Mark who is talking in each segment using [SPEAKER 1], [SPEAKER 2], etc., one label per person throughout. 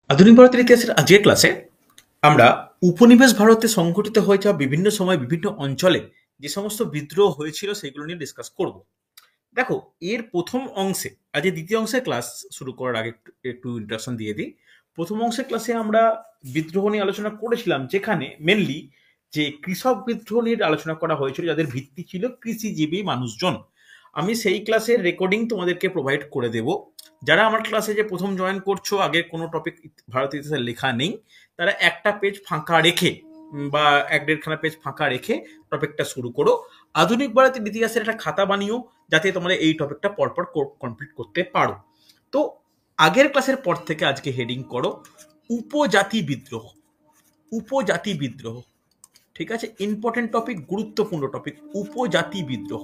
[SPEAKER 1] আধুনিক ভারতের ইতিহাসের আজকের ক্লাসে আমরা উপনিবেশ ভারতে সংঘটিত হয়ে যাওয়া বিভিন্ন সময় বিভিন্ন অঞ্চলে যে সমস্ত বিদ্রোহ হয়েছিল সেগুলো নিয়ে ডিসকাস করব। দেখো, এর প্রথম অংশে, আজ দ্বিতীয় অংশের ক্লাস শুরু করার আগে একটু একটু ইন্ট্রোডাকশন দিয়ে দিই। প্রথম অংশের ক্লাসে আমরা বিদ্রোহ নিয়ে আলোচনা করেছিলাম, যেখানে মেনলি যে কৃষক বিদ্রোহ নিয়ে আলোচনা করা হয়েছিল, যাদের ভিত্তি ছিল কৃষিজীবী মানুষজন। আমি সেই ক্লাসের রেকর্ডিং তোমাদেরকে প্রোভাইড করে দেব। যারা আমার ক্লাসে যে প্রথম জয়েন করছো, আগের কোনো টপিক ভারতীয় ইতিহাসে লেখা নেই, তারা একটা পেজ ফাঁকা রেখে বা এক দেড়খানা পেজ ফাঁকা রেখে টপিকটা শুরু করো। আধুনিক ভারতের ইতিহাসের একটা খাতা বানিও, যাতে তোমরা এই টপিকটা পরপর কমপ্লিট করতে পারো। তো আগের ক্লাসের পর থেকে আজকে হেডিং করো উপজাতি বিদ্রোহ। উপজাতি বিদ্রোহ, ঠিক আছে? ইম্পর্টেন্ট টপিক, গুরুত্বপূর্ণ টপিক, উপজাতি বিদ্রোহ।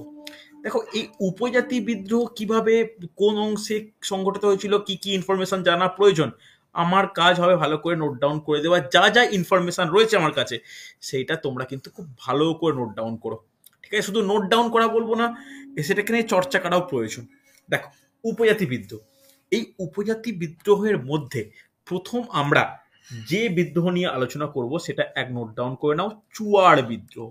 [SPEAKER 1] দেখো, এই উপজাতি বিদ্রোহ কিভাবে, কোন অংশে সংগঠিত হয়েছিল, কি কি ইনফরমেশন জানা প্রয়োজন, আমার কাজ হবে ভালো করে নোট ডাউন করে দেওয়া। যা যা ইনফরমেশন রয়েছে আমার কাছে, সেইটা তোমরা কিন্তু খুব ভালো করে নোট ডাউন করো, ঠিক আছে? শুধু নোট ডাউন করা বলবো না, সেটাকে নিয়ে চর্চা করাও প্রয়োজন। দেখো, উপজাতি বিদ্রোহ, এই উপজাতি বিদ্রোহের মধ্যে প্রথম আমরা যে বিদ্রোহ নিয়ে আলোচনা করব সেটা এক নোট ডাউন করে নাও, চুয়াড় বিদ্রোহ।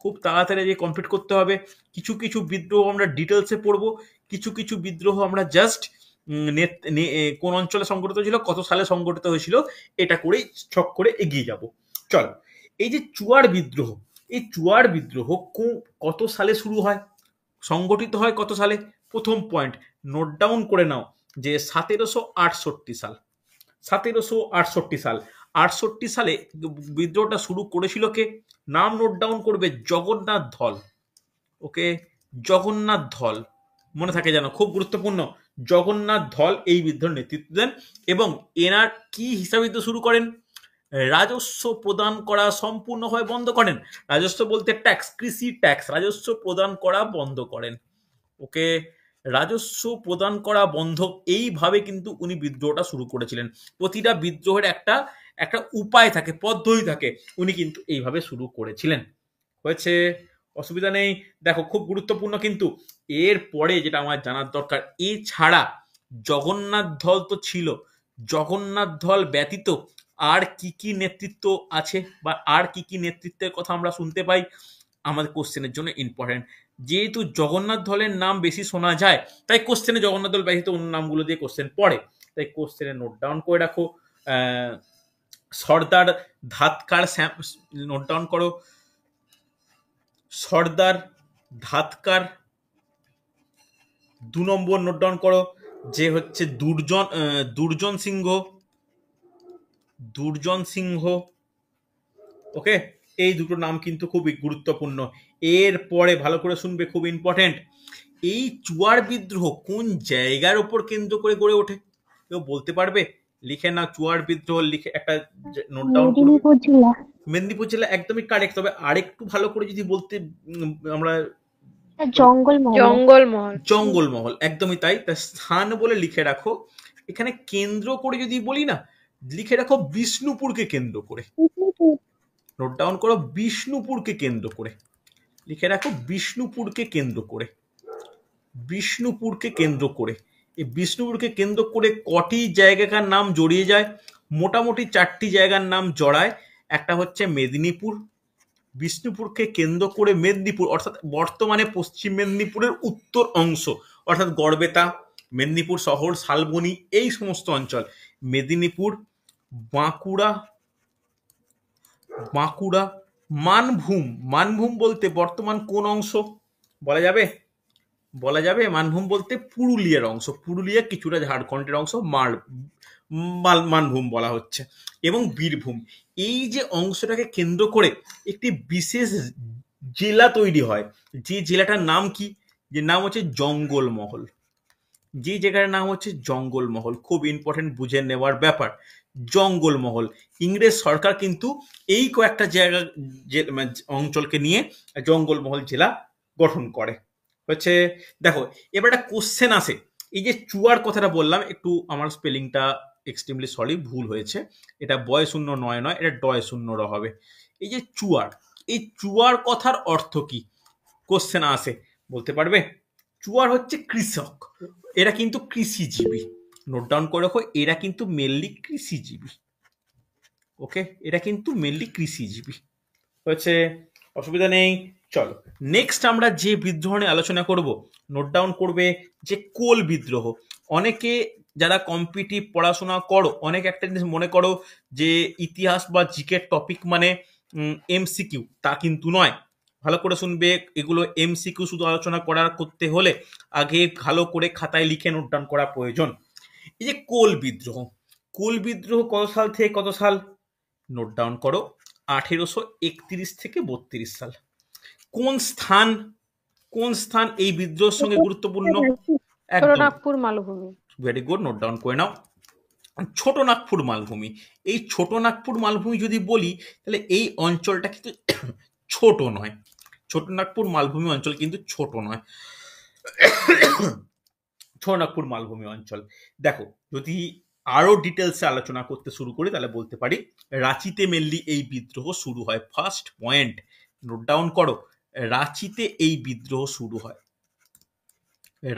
[SPEAKER 1] খুব তাড়াতাড়ি যে কমপ্লিট করতে হবে। কিছু কিছু বিদ্রোহ আমরা ডিটেলসে পড়বো, কিছু কিছু বিদ্রোহ আমরা জাস্ট কোন অঞ্চলে সংগঠিত ছিল, কত সালে সংগঠিত হয়েছিল, এটা করেই ছক করে এগিয়ে যাব। চলো, এই যে চুয়াড় বিদ্রোহ, এই চুয়াড় বিদ্রোহ কত সালে শুরু হয়, সংগঠিত হয় কত সালে? প্রথম পয়েন্ট নোট ডাউন করে নাও যে 1768 সাল। 1768 সাল। 68 সালে বিদ্রোহটা শুরু করেছিল কে? নাম নোট ডাউন করবে, জগন্নাথ ধল। ওকে, জগন্নাথ ধল, মনে থাকে যেন, খুব গুরুত্বপূর্ণ। জগন্নাথ ধল এই বিদ্রোহের নেতৃত্ব দেন এবং এনার কি হিসাবে শুরু করেন? রাজস্ব প্রদান করা সম্পূর্ণভাবে বন্ধ করেন। রাজস্ব বলতে ট্যাক্স, কৃষি ট্যাক্স, রাজস্ব প্রদান করা বন্ধ করেন। ওকে, রাজস্ব প্রদান করা বন্ধ, এইভাবে কিন্তু উনি বিদ্রোহটা শুরু করেছিলেন। প্রতিটা বিদ্রোহের একটা একটা উপায় থাকে, পদ্ধতি থাকে, উনি কিন্তু এইভাবে শুরু করেছিলেন। হয়েছে, অসুবিধা নেই। দেখো, খুব গুরুত্বপূর্ণ কিন্তু এর পরে যেটা আমার জানার দরকার, এছাড়া জগন্নাথ ধল তো ছিল, জগন্নাথ ধল ব্যতীত আর কি কি নেতৃত্ব আছে, বা আর কি কি নেতৃত্বের কথা আমরা শুনতে পাই, আমাদের কোশ্চেনের জন্য ইম্পর্টেন্ট। যেহেতু জগন্নাথ দলের নাম বেশি শোনা যায়, তাই কোশ্চেনে জগন্নাথ দল ব্যতীত অন্য নামগুলো দিয়ে কোশ্চেন পড়ে, তাই কোশ্চেনে নোট ডাউন করে রাখো। সর্দার ধাতকার, নোট ডাউন করো, সর্দার ধাতকার। 2 নম্বর নোট ডাউন করো, যে হচ্ছে দুর্জন সিংহ। দুর্জন সিংহ, ওকে, এই দুটো নাম কিন্তু খুব গুরুত্বপূর্ণ। এর পরে ভালো করে শুনবে, খুব ইম্পর্টেন্ট, এই চুয়াড় বিদ্রোহ কোন জায়গার উপর কেন্দ্র করে গড়ে ওঠে? কেউ বলতে পারবে? লিখে না, চুয়াড় বিদ্রোহ লিখে একটা নোট ডাউন করবে।
[SPEAKER 2] মেদিনীপুর জেলা।
[SPEAKER 1] মেদিনীপুর জেলা, একদমই কারেক্ট। তবে আরেকটু ভালো করে যদি বলতে, আমরা
[SPEAKER 2] জঙ্গলমহল।
[SPEAKER 3] জঙ্গলমহল।
[SPEAKER 1] জঙ্গলমহল, একদমই তাই। তা স্থান বলে লিখে রাখো। এখানে কেন্দ্র করে যদি বলি না, লিখে রাখো বিষ্ণুপুরকে কেন্দ্র করে। নোট ডাউন করো, বিষ্ণুপুরকে কেন্দ্র করে লিখে রাখো, বিষ্ণুপুরকে কেন্দ্র করে। বিষ্ণুপুরকে কেন্দ্র করে, এই বিষ্ণুপুরকে কেন্দ্র করে কটি জায়গাকার নাম জড়িয়ে যায়? মোটামুটি 4টি জায়গার নাম জড়ায়। একটা হচ্ছে মেদিনীপুর, বিষ্ণুপুরকে কেন্দ্র করে মেদিনীপুর, অর্থাৎ বর্তমানে পশ্চিম মেদিনীপুরের উত্তর অংশ, অর্থাৎ গড়বেতা, মেদিনীপুর শহর, শালবনী, এই সমস্ত অঞ্চল। মেদিনীপুর, বাঁকুড়া, বাঁকুড়া, মানভূম। মানভূম বলতে বর্তমান কোন অংশ বলা যাবে? বলা যাবে মানভূম বলতে পুরুলিয়ার অংশ, পুরুলিয়া কিছুটা ঝাড়খণ্ডের অংশ, মানভূম বলা হচ্ছে। এবং বীরভূম, এই যে অংশটাকে কেন্দ্র করে একটি বিশেষ জেলা তৈরি হয়, যে জেলাটার নাম কি? যে নাম হচ্ছে জঙ্গলমহল। যে জায়গার নাম হচ্ছে জঙ্গলমহল, খুব ইম্পর্টেন্ট, বুঝে নেওয়ার ব্যাপার। জঙ্গলমহল, ইংরেজ সরকার কিন্তু এই কয়েকটা জায়গা, অঞ্চলকে নিয়ে জঙ্গলমহল জেলা গঠন করে। হচ্ছে, দেখো, এবার একটা কোশ্চেন আসে। এই যে চুয়ার কথাটা বললাম, একটু আমার স্পেলিংটা এক্সট্রিমলি সরি, ভুল হয়েছে। এটা বয় শূন্য নয় নয়, এটা ডয় শূন্য র হবে। এই যে চুয়ার, এই চুয়ার কথার অর্থ কি? কোশ্চেন আসে, বলতে পারবে? চুয়ার হচ্ছে কৃষক, এরা কিন্তু কৃষিজীবী। নোট ডাউন করে রাখো, এরা কিন্তু মেনলি কৃষিজীবী। ওকে, এরা কিন্তু মেনলি কৃষিজীবী হচ্ছে, অসুবিধা নেই। চলো নেক্সট আমরা যে বিদ্রোহ নিয়ে আলোচনা করব, নোট ডাউন করবে যে কোল বিদ্রোহ। অনেকে যারা কম্পিটিটিভ পড়াশোনা করো, অনেক একটা জিনিস মনে করো যে ইতিহাস বা জিকের টপিক মানে এমসিকিউ, তা কিন্তু নয়। ভালো করে শুনবে, এগুলো এমসিকিউ শুধু আলোচনা করার করতে হলে আগে ভালো করে খাতায় লিখে নোট ডাউন করা প্রয়োজন। এই যে কোল বিদ্রোহ, কোল বিদ্রোহ কত সাল থেকে কত সাল? নোট ডাউন করো, 1831 থেকে 32 সাল। কোন স্থান, কোন স্থান এই বিদ্রোহের সঙ্গে গুরুত্বপূর্ণ? একদম,
[SPEAKER 3] ছোটনাগপুর মালভূমি।
[SPEAKER 1] ভেরি গুড, নোট ডাউন করে নাও। ছোট নাগপুর মালভূমি। এই ছোট নাগপুর মালভূমি যদি বলি, তাহলে এই অঞ্চলটা কিন্তু ছোট নয়। ছোট নাগপুর মালভূমি অঞ্চল কিন্তু ছোট নয়, ছোট নাগপুর মালভূমি অঞ্চল। দেখো, যদি আরো ডিটেলসে আলোচনা করতে শুরু করি, তাহলে বলতে পারি রাঁচিতে মেনলি এই বিদ্রোহ শুরু হয়। ফার্স্ট পয়েন্ট নোট ডাউন করো, রাঁচিতে এই বিদ্রোহ শুরু হয়।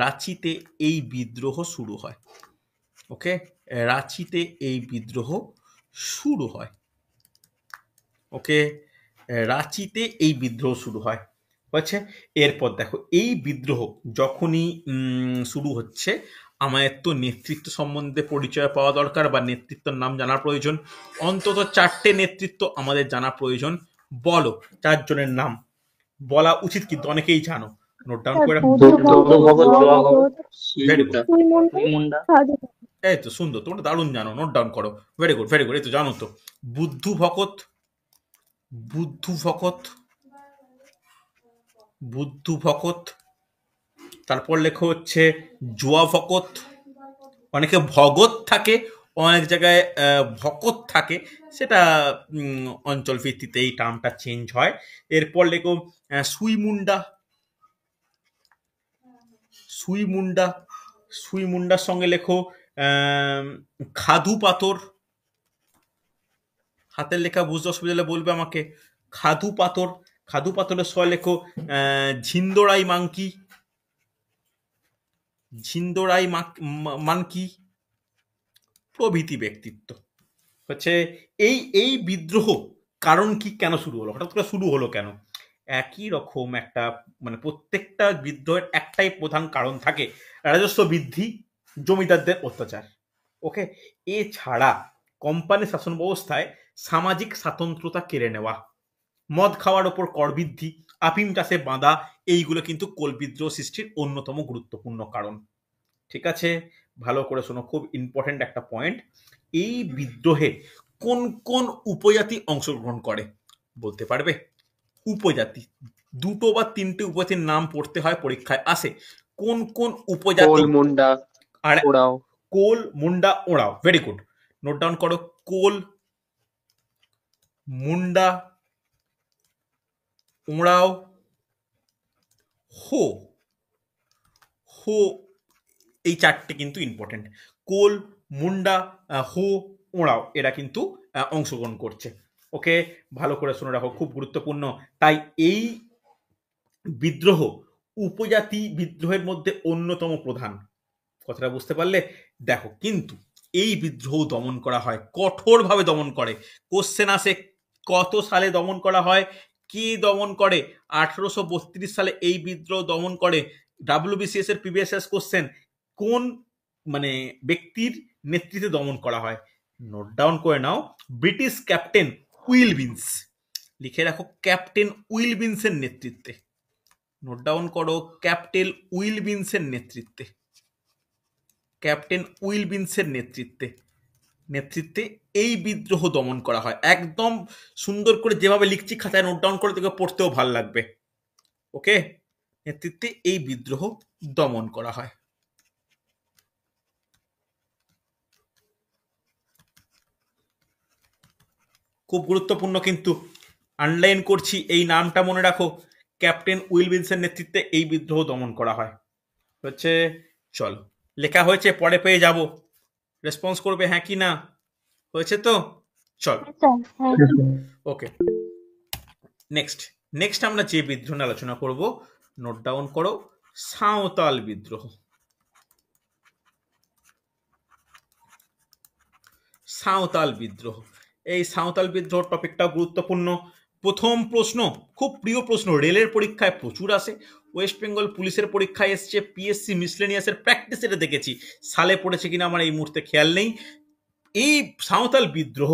[SPEAKER 1] রাঁচিতে এই বিদ্রোহ শুরু হয়। ওকে, রাঁচিতে এই বিদ্রোহ শুরু হয়। ওকে, রাঁচিতে এই বিদ্রোহ শুরু হয় হচ্ছে। এরপর দেখো, এই বিদ্রোহ যখনই শুরু হচ্ছে, আমাদের তো নেতৃত্ব সম্বন্ধে পরিচয় পাওয়া দরকার, বা নেতৃত্বের নাম জানা প্রয়োজন। অন্তত 4টে নেতৃত্ব আমাদের জানা প্রয়োজন। বলো 4 জনের নাম, বলা উচিত কিন্তু অনেকেই জানো। নোট ডাউন করে রাখো। ভেরি গুড, এই তো সুন্দর, তোমরা দারুণ জানো, নোট ডাউন করো। ভেরি গুড, ভেরি গুড, এই তো জানো তো। বুদ্ধু ভকত, বুদ্ধু ভকত, বুদ্ধু ভকত। তারপর লেখো হচ্ছে জুয়া ভকত। অনেকে ভগত থাকে, অনেক জায়গায় ভকত থাকে, সেটা অঞ্চল ভিত্তিতে এই টার্মটা চেঞ্জ হয়। এরপর লেখো সুইমুন্ডা, সুইমুন্ডা। সুইমুন্ডার সঙ্গে লেখো খাদু পাথর। হাতের লেখা বুঝতে অসুবিধা হলে বলবে আমাকে। খাদু পাথর, খাদু পাথরের সঙ্গে লেখো ঝিন্দোরাই মাংকি, ঝিন্দোরাই মানকি প্রভৃতি ব্যক্তিত্ব হচ্ছে। এই এই বিদ্রোহ কারণ কি, কেন শুরু হলো, হঠাৎ করে শুরু হলো কেন? একই রকম একটা, মানে প্রত্যেকটা বিদ্রোহের একটাই প্রধান কারণ থাকে, রাজস্ব বৃদ্ধি, জমিদারদের অত্যাচার। ওকে, এছাড়া কোম্পানি শাসন ব্যবস্থায় সামাজিক স্বাতন্ত্র্যতা কেড়ে নেওয়া, মদ খাওয়ার ওপর কর বৃদ্ধি, আফিম চাষে বাঁধা, এইগুলো কিন্তু কোল বিদ্রোহ সৃষ্টির অন্যতম গুরুত্বপূর্ণ কারণ। ঠিক আছে, ভালো করে শোনো, খুব ইম্পর্টেন্ট একটা পয়েন্ট। এই বিদ্রোহে কোন কোন উপজাতি অংশগ্রহণ করে বলতে পারবে? উপজাতি, 2টো বা 3টে উপজাতির নাম পড়তে হয়, পরীক্ষায় আসে। কোন কোন উপজাতি?
[SPEAKER 4] কোল, মুন্ডা,
[SPEAKER 1] আর
[SPEAKER 4] ওরাও।
[SPEAKER 1] কোল, মুন্ডা, ওরাও। ভেরি গুড, নোট ডাউন করো। কোল, মুন্ডা, ওরাও, হো। হো, এই 4টে কিন্তু ইম্পর্টেন্ট। কোল, মুন্ডা, হো, ওরাও, এরা কিন্তু অংশগ্রহণ করছে। ওকে, ভালো করে শুনে রাখো, খুব গুরুত্বপূর্ণ। তাই এই বিদ্রোহ উপজাতি বিদ্রোহের মধ্যে অন্যতম প্রধান। কথাটা বুঝতে পারলে? দেখো, কিন্তু এই বিদ্রোহ দমন করা হয়, কঠোরভাবে দমন করে। কোশ্চেন আসে, কত সালে দমন করা হয়, কি দমন করে? 1832 সালে এই বিদ্রোহ দমন করে। ডাব্লিউবিসিএস এর প্রিভিয়াস কোশ্চেন, কোন মানে ব্যক্তির নেতৃত্বে দমন করা হয়? নোট ডাউন করে নাও, ব্রিটিশ ক্যাপ্টেন উইলবিন্স। লিখে রাখো, ক্যাপ্টেন উইলবিন্সের নেতৃত্বে। নোট ডাউন করো, ক্যাপ্টেন উইলবিন্সের নেতৃত্বে, ক্যাপ্টেন উইলবিন্সের নেতৃত্বে নেতৃত্বে এই বিদ্রোহ দমন করা হয়। একদম সুন্দর করে যেভাবে লিখছি খাতায় নোট ডাউন করে, তোকে পড়তেও ভালো লাগবে। ওকে, নেতৃত্বে এই বিদ্রোহ দমন করা হয়। খুব গুরুত্বপূর্ণ কিন্তু, আন্ডারলাইন করছি, এই নামটা মনে রাখো, ক্যাপ্টেন উইলবিন্সের নেতৃত্বে এই বিদ্রোহ দমন করা হয় হচ্ছে। চলো, লেখা হয়েছে, পরে পেয়ে যাব, রেসপন্স করবে হ্যাঁ কি না। হয়েছে তো? চল, ওকে। নেক্সট, নেক্সট আমরা যে বিদ্রোহ নিয়ে আলোচনা করব, নোট ডাউন করো, সাঁওতাল বিদ্রোহ। সাঁওতাল বিদ্রোহ। এই সাঁওতাল বিদ্রোহ টপিকটা গুরুত্বপূর্ণ। প্রথম প্রশ্ন, খুব প্রিয় প্রশ্ন, রেলের পরীক্ষায় প্রচুর আসে, ওয়েস্ট বেঙ্গল পুলিশের পরীক্ষায় এসছে, পিএসসি মিসলেনিয়াসের প্র্যাকটিস এটা দেখেছি, সালে পড়েছে কিনা আমার এই মুহূর্তে খেয়াল নেই। এই সাঁওতাল বিদ্রোহ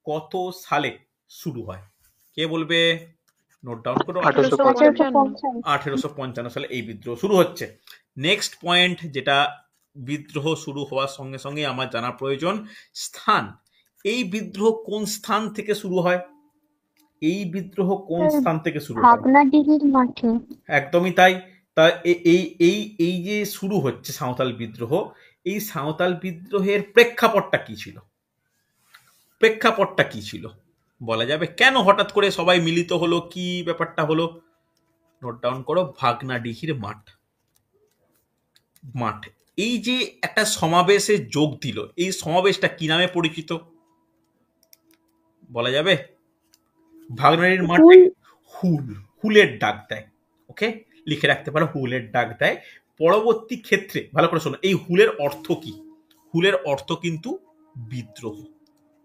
[SPEAKER 1] কত সালে শুরু হয়? কে বলবে? নোট ডাউন করো।
[SPEAKER 2] 1855
[SPEAKER 1] 1855 সালে এই বিদ্রোহ শুরু হচ্ছে। নেক্সট পয়েন্ট, যেটা বিদ্রোহ শুরু হওয়ার সঙ্গে সঙ্গে আমার জানা প্রয়োজন, স্থান। এই বিদ্রোহ কোন স্থান থেকে শুরু হয়? এই বিদ্রোহ কোন স্থান থেকে শুরু হয়?
[SPEAKER 2] ভাগনাডিহির মাঠে।
[SPEAKER 1] একদমই তাই। তা এই এই এই যে শুরু হচ্ছে সাঁওতাল বিদ্রোহ, এই সাঁওতাল বিদ্রোহের প্রেক্ষাপটটা কি ছিল? প্রেক্ষাপটটা কি ছিল বলা যাবে? কেন হঠাৎ করে সবাই মিলিত হলো, কি ব্যাপারটা হলো? নোট ডাউন করো। ভাগনাডিহির মাঠ। এই যে একটা সমাবেশে যোগ দিল, এই সমাবেশটা কি নামে পরিচিত বলা যাবে? ভাগনাডিহির মাঠে হুলের ডাক দেয়। ওকে, লিখে রাখতে পারো, হুলের ডাক দেয়। পরবর্তী ক্ষেত্রে ভালো করে শোনো, এই হুলের অর্থ কি? হুলের অর্থ কিন্তু বিদ্রোহ।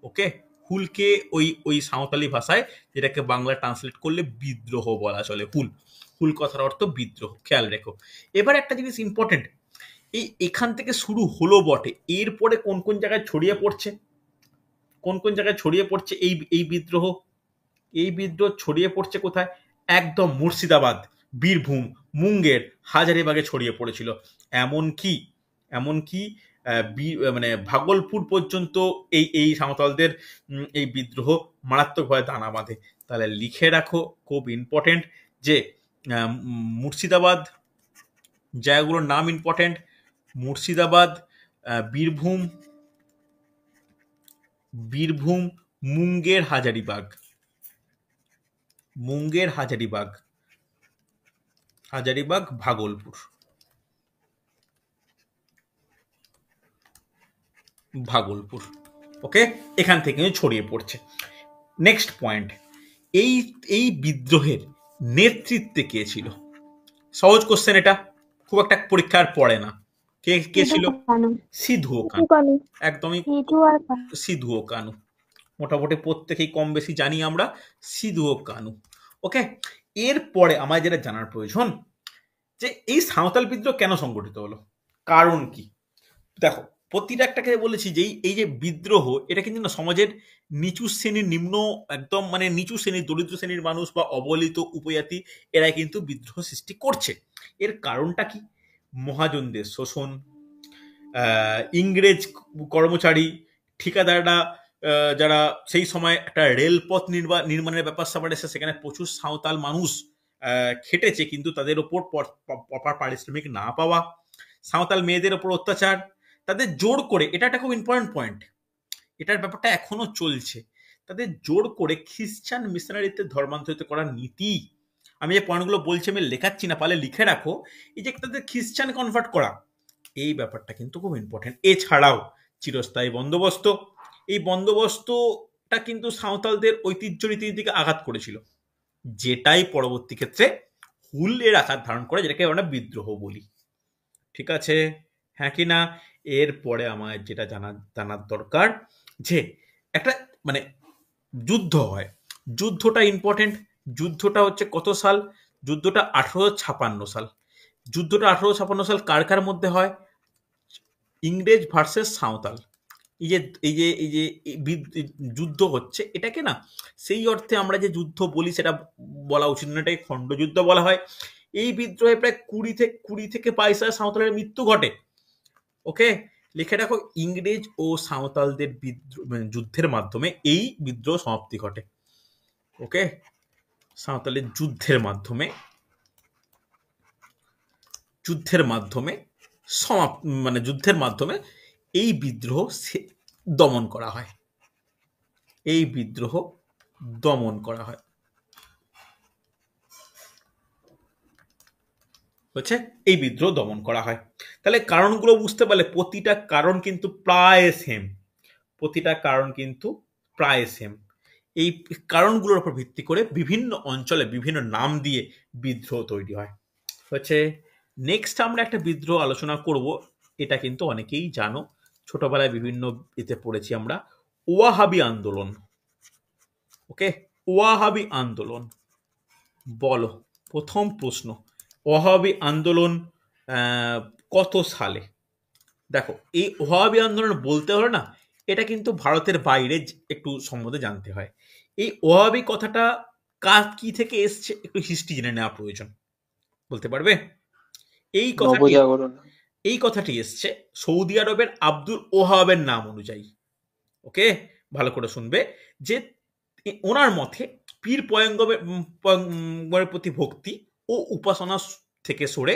[SPEAKER 1] ওকে, হুলকে ওই ওই সাঁওতালি ভাষায়, যেটাকে বাংলা ট্রান্সলেট করলে বিদ্রোহ বলা চলে। হুল কথার অর্থ বিদ্রোহ, খেয়াল রেখো। এবার একটা জিনিস ইম্পর্টেন্ট, এখান থেকে শুরু হলো বটে, এরপরে কোন কোন জায়গায় ছড়িয়ে পড়ছে? কোন কোন জায়গায় ছড়িয়ে পড়ছে এই বিদ্রোহ? এই বিদ্রোহ ছড়িয়ে পড়ছে কোথায়? একদম মুর্শিদাবাদ, বীরভূম, মুঙ্গের, হাজারিবাগে ছড়িয়ে পড়েছিল। এমনকি মানে ভাগলপুর পর্যন্ত এই এই সাঁওতালদের এই বিদ্রোহ মারাত্মকভাবে দানা বাঁধে। তাহলে লিখে রাখো, খুব ইম্পর্টেন্ট, যে মুর্শিদাবাদ, জায়গাগুলোর নাম ইম্পর্টেন্ট, মুর্শিদাবাদ, বীরভূম, মুঙ্গের, হাজারিবাগ, ভাগলপুর। ওকে, এখান থেকে ছড়িয়ে পড়ছে। নেক্সট পয়েন্ট, এই এই বিদ্রোহের নেতৃত্বে কে ছিল? সহজ কোশ্চেন, এটা খুব একটা পরীক্ষার পড়ে না। কে ছিল? সিধু ও কানু। একদমই, সিধু ও কানু। মোটামুটি প্রত্যেকেই কম বেশি জানি আমরা, সিধু ও কানু। ওকে, এরপরে আমার যেটা জানার প্রয়োজন, যে এই সাঁওতাল বিদ্রোহ কেন সংগঠিত হলো, কারণ কি? দেখো, প্রতিটা একটাকে বলেছি যে এই যে বিদ্রোহ, এটা কিন্তু না সমাজের নিচু শ্রেণীর, একদম মানে নিচু শ্রেণীর, দরিদ্র শ্রেণীর মানুষ বা অবহেলিত উপজাতি, এরাই কিন্তু বিদ্রোহ সৃষ্টি করছে। এর কারণটা কি? মহাজনদের শোষণ, ইংরেজ কর্মচারী, ঠিকাদাররা, যারা সেই সময় একটা রেলপথ নির্মাণের ব্যাপার স্যাপার এসে, সেখানে প্রচুর সাঁওতাল মানুষ খেটেছে, কিন্তু তাদের ওপর প্রপার পারিশ্রমিক না পাওয়া, সাঁওতাল মেয়েদের ওপর অত্যাচার, তাদের জোর করে, এটা একটা খুব ইম্পর্টেন্ট পয়েন্ট, এটার ব্যাপারটা এখনো চলছে, তাদের জোর করে খ্রিস্টান মিশনারিতে ধর্মান্তরিত করার নীতি। আমি যে পয়েন্টগুলো বলছি আমি লেখাচ্ছি না, পারলে লিখে রাখো। এই যে তাদের খ্রিস্টান কনভার্ট করা, এই ব্যাপারটা কিন্তু খুব ইম্পর্টেন্ট। এছাড়াও চিরস্থায়ী বন্দোবস্ত, এই বন্দোবস্তটা কিন্তু সাঁওতালদের ঐতিহ্য রীতির দিকে আঘাত করেছিল, যেটাই পরবর্তী ক্ষেত্রে হুলের আকার ধারণ করে, যেটাকে আমরা বিদ্রোহ বলি। ঠিক আছে, হ্যাঁ কি না? এরপরে আমার যেটা জানার দরকার, যে একটা মানে যুদ্ধ হয়, যুদ্ধটা ইম্পর্টেন্ট। যুদ্ধটা হচ্ছে কত সাল? যুদ্ধটা 1856 সাল। যুদ্ধটা 1856 সাল কার কার মধ্যে হয়? ইংরেজ ভার্সেস সাঁওতাল। এই যে যুদ্ধ হচ্ছে, এটাকে না সেই অর্থে আমরা যে যুদ্ধ বলি সেটা বলা উচিত না, এটাকে খণ্ডযুদ্ধ বলা হয়। এই বিদ্রোহে প্রায় 20 থেকে 22 সাঁওতালের মৃত্যু ঘটে। ওকে, লিখে রাখো, ইংরেজ ও সাঁওতালদের যুদ্ধের মাধ্যমে এই বিদ্রোহ সমাপ্তি ঘটে। ওকে, সাঁওতালের যুদ্ধের মাধ্যমে যুদ্ধের মাধ্যমে এই বিদ্রোহ দমন করা হয়। তাহলে কারণগুলো বুঝতে পারলে, প্রতিটা কারণ কিন্তু প্রায় সেম। এই কারণগুলোর উপর ভিত্তি করে বিভিন্ন অঞ্চলে বিভিন্ন নাম দিয়ে বিদ্রোহ তৈরি হয়। হচ্ছে, নেক্সট আমরা একটা বিদ্রোহ আলোচনা করব, এটা কিন্তু অনেকেই জানো, ছোটবেলায় বিভিন্ন এতে পড়েছি আমরা। ওয়াহাবি আন্দোলন, ওকে, ওয়াহাবি আন্দোলন, বলো প্রথম প্রশ্ন, ওয়াহাবি আন্দোলন কত সালে? দেখো, এই ওয়াহাবি আন্দোলন বলতে হলে না, এটা কিন্তু ভারতের বাইরে একটু সম্বন্ধে জানতে হয়। এই ওয়াহাবি কথাটা কি থেকে এসছে একটু হিস্ট্রি জেনে নেওয়া প্রয়োজন। বলতে পারবে? এই কথাটি
[SPEAKER 3] নবজাগরণ।
[SPEAKER 1] এই কথাটি এসছে সৌদি আরবের আব্দুল ওহাবের নাম অনুযায়ী। ওকে, ভালো করে শুনবে যে ওনার মতে পীর পয়গম্বরের প্রতি ভক্তি ও উপাসনা থেকে সরে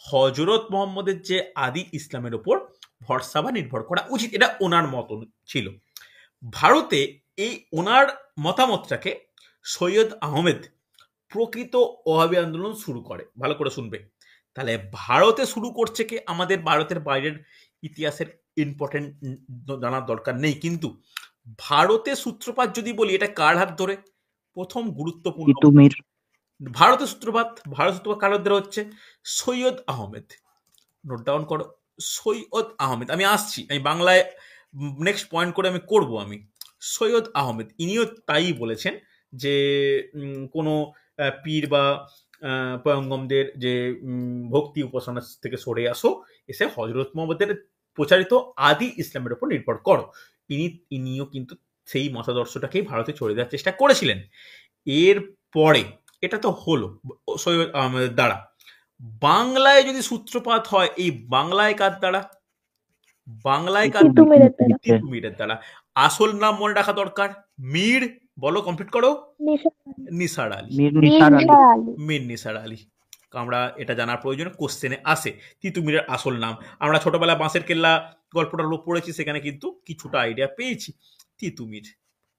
[SPEAKER 1] হজরত মোহাম্মদের যে আদি ইসলামের ওপর ভরসা বা নির্ভর করা উচিত, এটা ওনার মত ছিল। ভারতে এই ওনার মতামতটাকে সৈয়দ আহমেদ প্রকৃত ওহাবি আন্দোলন শুরু করে। ভালো করে শুনবে। তাহলে ভারতে শুরু করছে কে? আমাদের ভারতের বাইরের ইতিহাসের ইম্পর্টেন্ট জানার দরকার নেই, কিন্তু ভারতে সূত্রপাত যদি বলি, এটা কার হাত ধরে? প্রথম গুরুত্বপূর্ণ ভারতের সূত্রপাত কার হাত ধরে হচ্ছে? সৈয়দ আহমেদ। নোট ডাউন করো, সৈয়দ আহমেদ। আমি আসছি, আমি বাংলায় নেক্সট পয়েন্ট করে আমি করব। আমি সৈয়দ আহমেদ, ইনিও তাই বলেছেন যে কোনো পীর বা পয়গম্বরদের যে ভক্তি উপাসনা থেকে সরে আসো, এসে হজরত মোহাম্মদের প্রচারিত আদি ইসলামের উপর নির্ভর করো। ইনিও কিন্তু সেই মতাদর্শটাকেই ভারতে ছড়িয়ে দেওয়ার চেষ্টা করেছিলেন। এর পরে এটা তো হলো সৈয়দ আহমেদের দ্বারা। বাংলায় যদি সূত্রপাত হয়, এই বাংলায় কার দ্বারা? বাংলায় কার? তিতুমিরের দ্বারা। আসল নাম মনে রাখা দরকার, মীর, বলো, কমপ্লিট করো। নিসার আলী। মীর নিসার আলী। আমরা এটা জানার প্রয়োজন, কোশ্চেনে আসে তিতুমিরের আসল নাম। আমরা ছোটবেলায় বাঁশের কেল্লা গল্পটা পড়েছি, সেখানে কিন্তু কিছুটা আইডিয়া পেয়েছি। তিতুমির,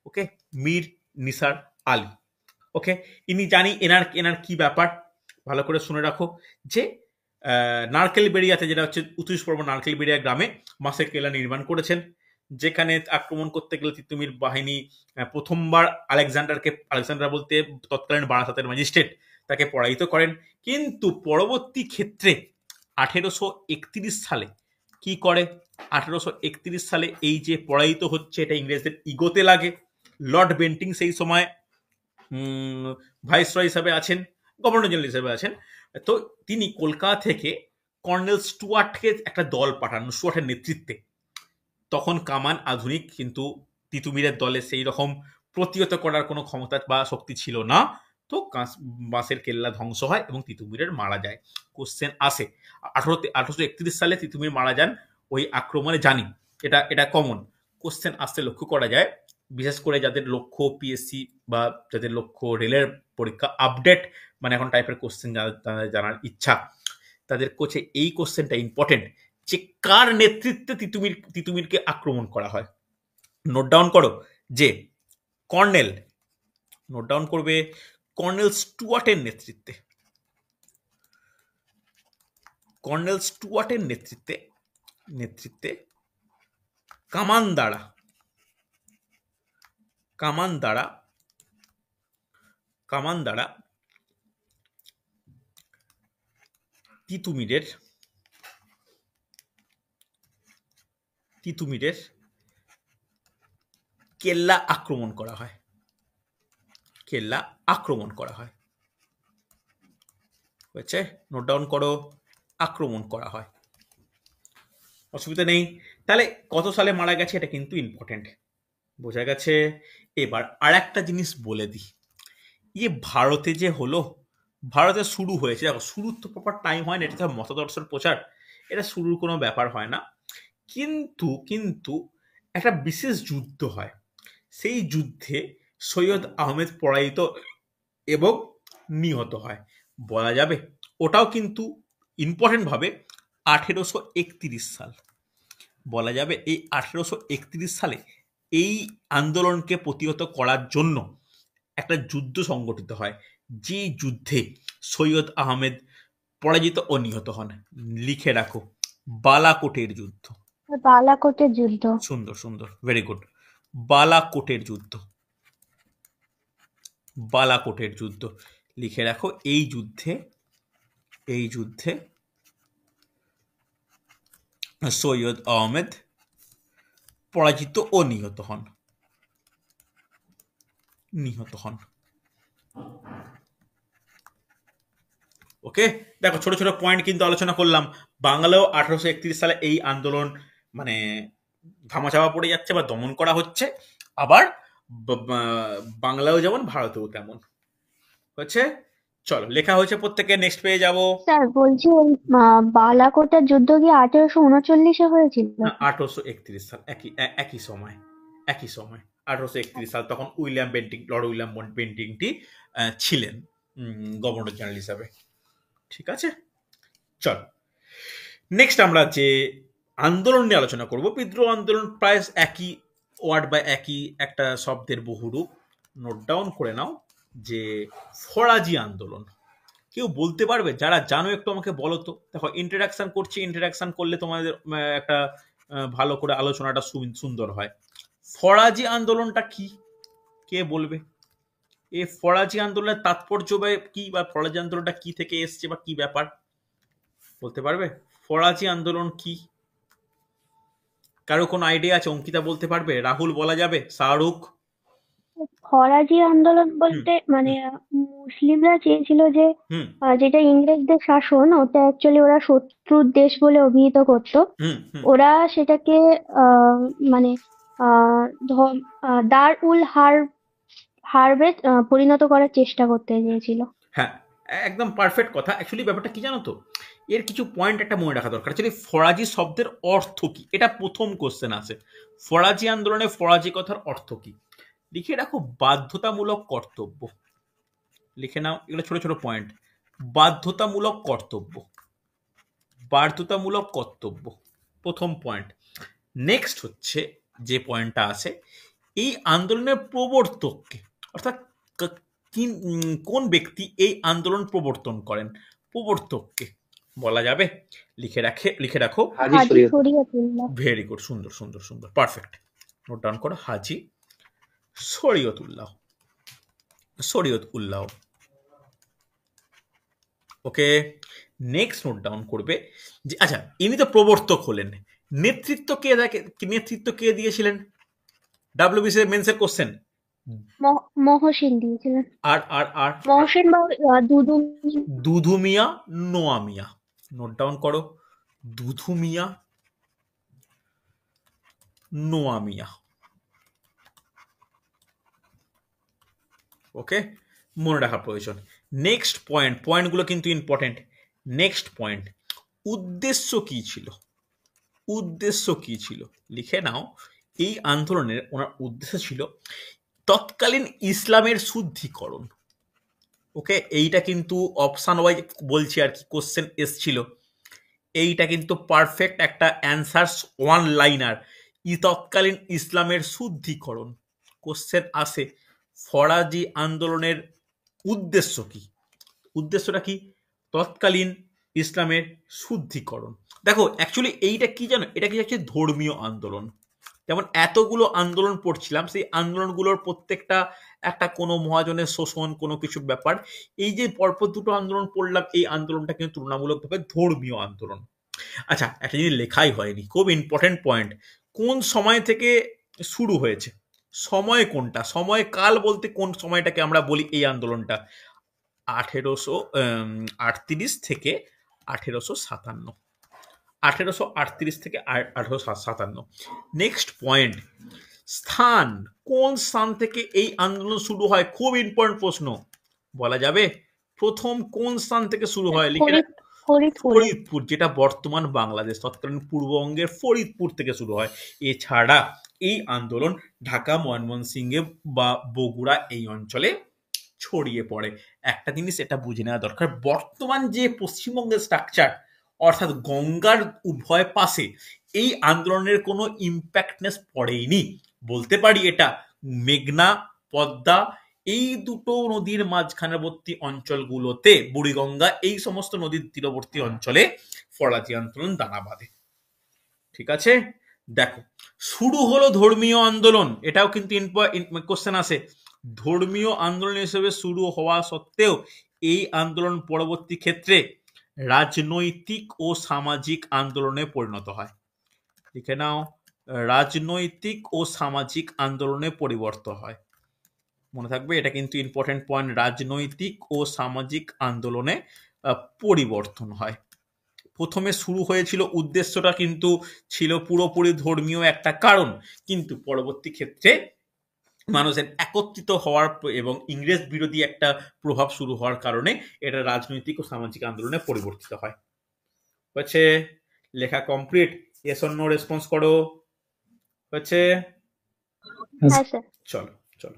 [SPEAKER 1] ওকে, মীর নিসার আলী। ওকে, ইনি জানি এনার কি ব্যাপার, ভালো করে শুনে রাখো যে নারকেলবেড়িয়াতে, যেটা হচ্ছে ৩৯ নারকেলবেড়িয়া গ্রামে বাঁশের কেল্লা নির্মাণ করেছেন, যেখানে আক্রমণ করতে গেলে তিতুমির বাহিনী প্রথমবার আলেকজান্ডার বলতে তৎকালীন বারাসাতের ম্যাজিস্ট্রেট, তাকে পরাজিত করেন। কিন্তু পরবর্তী ক্ষেত্রে 1831 সালে কি করে? 1831 সালে এই যে পরাজিত হচ্ছে, এটা ইংরেজদের ইগোতে লাগে। লর্ড বেন্টিং সেই সময় ভাইসরয় হিসাবে আছেন, গভর্নর জেনারেল হিসেবে আছেন। তো তিনি কলকাতা থেকে কর্নেল স্টুয়ার্টকে একটা দল পাঠান, স্টুয়ার্টের নেতৃত্বে। তখন কামান আধুনিক, কিন্তু তিতুমিরের দলে সেই রকম প্রতিহত করার কোনো ক্ষমতা বা শক্তি ছিল না। তো বাঁশের কেল্লা ধ্বংস হয় এবং তিতুমিরের মারা যায়। কোশ্চেন আসে 1831 সালে তিতুমির মারা যান ওই আক্রমণে, জানি এটা কমন। কোশ্চেন আসতে লক্ষ্য করা যায়, বিশেষ করে যাদের লক্ষ্য পিএসসি বা যাদের লক্ষ্য রেলের পরীক্ষা আপডেট, মানে এখন টাইপের কোশ্চেন জানার ইচ্ছা, তাদের কাছে এই কোশ্চেনটা ইম্পর্টেন্ট, যে কার নেতৃত্বে তিতুমিরকে আক্রমণ করা হয়। নোট ডাউন করো যে কর্নেল, নোট ডাউন করবে, কর্নেল স্টুয়ার্টের নেতৃত্বে, কর্নেল স্টুয়ার্টের নেতৃত্বে কামান দ্বারা তিতুমিরের কেল্লা আক্রমণ করা হয়। হয়েছে? নোট ডাউন করো, আক্রমণ করা হয়, অসুবিধা নেই। তাহলে কত সালে মারা গেছে এটা কিন্তু ইম্পর্টেন্ট, বোঝা গেছে। এবার আর একটা জিনিস বলে দিই, ভারতে যে হলো, ভারতে শুরু হয়েছে, দেখো শুরুর তো প্রপার টাইম হয় না, এটা তো মতাদর্শের প্রচার, এটা শুরুর কোনো ব্যাপার হয় না। কিন্তু একটা বিশেষ যুদ্ধ হয়, সেই যুদ্ধে সৈয়দ আহমেদ পরাজিত এবং নিহত হয়, বলা যাবে। ওটাও কিন্তু ইম্পর্টেন্ট ভাবে 1831 সাল বলা যাবে। এই 1831 সালে এই আন্দোলনকে প্রতিহত করার জন্য একটা যুদ্ধ সংগঠিত হয়, যে যুদ্ধে সৈয়দ আহমেদ পরাজিত ও নিহত হন। লিখে রাখো, বালাকোটের যুদ্ধ। সুন্দর, ভেরি গুড। বালাকোটের যুদ্ধ লিখে রাখো। এই যুদ্ধে সৈয়দ আহমেদ পরাজিত ও নিহত হন। ওকে, দেখো ছোট ছোট পয়েন্ট কিন্তু আলোচনা করলাম। বাংলাও 1831 সালে এই আন্দোলন মানে ধামাচাপা পড়ে যাচ্ছে বা দমন করা হচ্ছে, আবার বাংলাও যেমন ভারতেও তেমন হচ্ছে। চলো, লেখা হয়েছে প্রত্যেকে, নেক্সট পেয়ে যাব।
[SPEAKER 2] স্যার বলছি ওই বালাকোটের যুদ্ধ কি 1839-এ হয়েছিল?
[SPEAKER 1] না, 1831 সাল, একই সময়। 1831 সাল, তখন লর্ড উইলিয়াম বেন্টিংটি ছিলেন গভর্নর জেনারেল হিসাবে। ঠিক আছে, চল নেক্সট আমরা যে আন্দোলন নিয়ে আলোচনা করব, বিদ্রোহ আন্দোলন, প্রায় একই ওয়ার্ড বা একই একটা শব্দের বহুরূপ। নোট ডাউন করে নাও যে ফরাজি আন্দোলন। কেউ বলতে পারবে? যারা জানো একটু আমাকে বলো তো। দেখো, ইন্টারাকশন করছি, ইন্টারাকশন করলে তোমাদের একটা ভালো করে আলোচনাটা সুন্দর হয়। ফরাজি আন্দোলনটা কি, কে বলবে? এই ফরাজি আন্দোলনের তাৎপর্য বা কি, বা ফরাজি আন্দোলনটা কি থেকে এসছে বা কি ব্যাপার, বলতে পারবে? ফরাজি আন্দোলন কি? কারো কোনো আইডিয়া আছে? অঙ্কিতা বলতে পারবে? রাহুল বলা যাবে? শাহরুখ?
[SPEAKER 2] ফরাজি আন্দোলন
[SPEAKER 1] হুম
[SPEAKER 2] বলতে মানে
[SPEAKER 1] হুম
[SPEAKER 2] মুসলিমরা চেয়েছিল যে
[SPEAKER 1] হুম
[SPEAKER 2] যেটা ইংরেজদের শাসন, ওটা অ্যাকচুয়ালি ওরা শত্রুর দেশ বলে অভিহিত করত।
[SPEAKER 1] হুম হুম
[SPEAKER 2] ওরা সেটাকে আহ, মানে দার উল হারবে পরিণত করার চেষ্টা করতে চেয়েছিল।
[SPEAKER 1] হ্যাঁ, একদম পারফেক্ট কথা। অ্যাকচুয়ালি ব্যাপারটা কি জানো তো, এর কিছু পয়েন্ট একটা মনে রাখা দরকার। অ্যাকচুয়ালি ফরাজি শব্দের অর্থ কি, এটা প্রথম কোশ্চেন আছে। ফরাজি আন্দোলনে ফরাজি কথার অর্থ কি? লিখে রাখো, বাধ্যতামূলক কর্তব্য। লিখে নাও, এগুলো ছোট ছোট পয়েন্ট। বাধ্যতামূলক কর্তব্য, বাধ্যতামূলক কর্তব্য, প্রথম পয়েন্ট। নেক্সট হচ্ছে যে পয়েন্টটা আছে, এই আন্দোলনের প্রবর্তককে, অর্থাৎ কোন ব্যক্তি এই আন্দোলন প্রবর্তন করেন, প্রবর্তককে বলা যাবে? লিখে রাখো।
[SPEAKER 2] হাজি শরীয়তুল্লাহ।
[SPEAKER 1] ভেরি গুড, সুন্দর সুন্দর সুন্দর, পারফেক্ট। নোট ডাউন করো, হাজি শরীয়তুল্লাহ। শরীয়তুল্লাহ। ওকে, নেক্সট নোট ডাউন করবে যে আচ্ছা, ইনি তো প্রবর্তক হলেন, নেতৃত্ব কে নেতৃত্ব কে দিয়েছিলেন? WBC মেন্সের question.
[SPEAKER 2] মহসিন দিয়েছিলেন।
[SPEAKER 1] আর আর আর
[SPEAKER 2] মহসিন বা দুদু।
[SPEAKER 1] দুধু মিয়া, নোয়া মিয়া। নোট ডাউন করো, দুধু মিয়া, নোয়া মিয়া। ওকে, মনে রাখা প্রয়োজন। নেক্সট পয়েন্ট, পয়েন্টগুলো কিন্তু ইম্পর্টেন্ট। নেক্সট পয়েন্ট, উদ্দেশ্য কি ছিল? উদ্দেশ্য কি ছিল লিখে নাও। এই আন্দোলনের ওনার উদ্দেশ্য ছিল তৎকালীন ইসলামের শুদ্ধিকরণ। ওকে, এইটা কিন্তু অপশান ওয়াইজ বলছি আর কি, কোশ্চেন এসছিল। এইটা কিন্তু পারফেক্ট একটা অ্যান্সার, ওয়ান লাইনার। তৎকালীন ইসলামের শুদ্ধিকরণ কোশ্চেন আসে। ফরাজি আন্দোলনের উদ্দেশ্য কি? উদ্দেশ্যটা কি? তৎকালীন ইসলামের শুদ্ধিকরণ। দেখো, অ্যাকচুয়ালি এইটা কি জানো, এটা কি হচ্ছে ধর্মীয় আন্দোলন। যেমন এতগুলো আন্দোলন পড়ছিলাম, সেই আন্দোলনগুলোর প্রত্যেকটা একটা কোনো মহাজনের শোষণ, কোনো কিছুর ব্যাপার। এই যে পরপর দুটো আন্দোলন পড়লাম, এই আন্দোলনটা কিন্তু তুলনামূলকভাবে ধর্মীয় আন্দোলন। আচ্ছা, একটা জিনিস লেখাই হয়নি, খুব ইম্পর্টেন্ট পয়েন্ট। কোন সময় থেকে শুরু হয়েছে? সময় কোনটা? সময় কাল বলতে কোন সময়টাকে আমরা বলি এই আন্দোলনটা? 1838 থেকে 1857। 1838 থেকে 1857। নেক্সট পয়েন্ট, স্থান, কোন স্থান থেকে এই আন্দোলন শুরু হয়? খুব ইম্পর্টেন্ট প্রশ্ন, বলা যাবে? প্রথম কোন স্থান থেকে শুরু হয়? লিখে রাখ,
[SPEAKER 2] ফরিদপুরে।
[SPEAKER 1] ফরিদপুর, যেটা বর্তমান বাংলাদেশ, তৎকালীন পূর্ববঙ্গের ফরিদপুর থেকে শুরু হয়। এছাড়া এই আন্দোলন ঢাকা, ময়মনসিংহে বা বগুড়া এই অঞ্চলে ছড়িয়ে পড়ে। একটা জিনিস এটা বুঝে নেওয়া দরকার, বর্তমান যে পশ্চিমবঙ্গের স্ট্রাকচার, অর্থাৎ গঙ্গার উভয় পাশে এই আন্দোলনের কোনো ইম্প্যাক্টনেস পড়েইনি। বলতে পারি এটা মেঘনা, পদ্মা, এই দুটো নদীর মাঝখানবর্তী অঞ্চলগুলোতে, বুড়িগঙ্গা, এই সমস্ত নদীর তীরবর্তী অঞ্চলে ফরাজি আন্দোলন দানা বাঁধে। ঠিক আছে, দেখো, শুরু হলো ধর্মীয় আন্দোলন, এটাও কিন্তু কোশ্চেন আসে। ধর্মীয় আন্দোলন হিসেবে শুরু হওয়া সত্ত্বেও এই আন্দোলন পরবর্তী ক্ষেত্রে রাজনৈতিক ও সামাজিক আন্দোলনে পরিণত হয়। লিখে নাও, রাজনৈতিক ও সামাজিক আন্দোলনে পরিবর্তন হয়। মনে থাকবে, এটা কিন্তু ইম্পর্টেন্ট পয়েন্ট, রাজনৈতিক ও সামাজিক আন্দোলনে পরিবর্তন হয়। প্রথমে শুরু হয়েছিল, উদ্দেশ্যটা কিন্তু ছিল পুরোপুরি ধর্মীয় একটা কারণ, কিন্তু পরবর্তী ক্ষেত্রে মানুষের একত্রিত হওয়ার এবং ইংরেজ বিরোধী একটা প্রভাব শুরু হওয়ার কারণে এটা রাজনৈতিক ও সামাজিক আন্দোলনে পরিবর্তিত হয়। হচ্ছে লেখা complete, yes or no response করো। হচ্ছে
[SPEAKER 2] হ্যাঁ স্যার।
[SPEAKER 1] চলো চলো,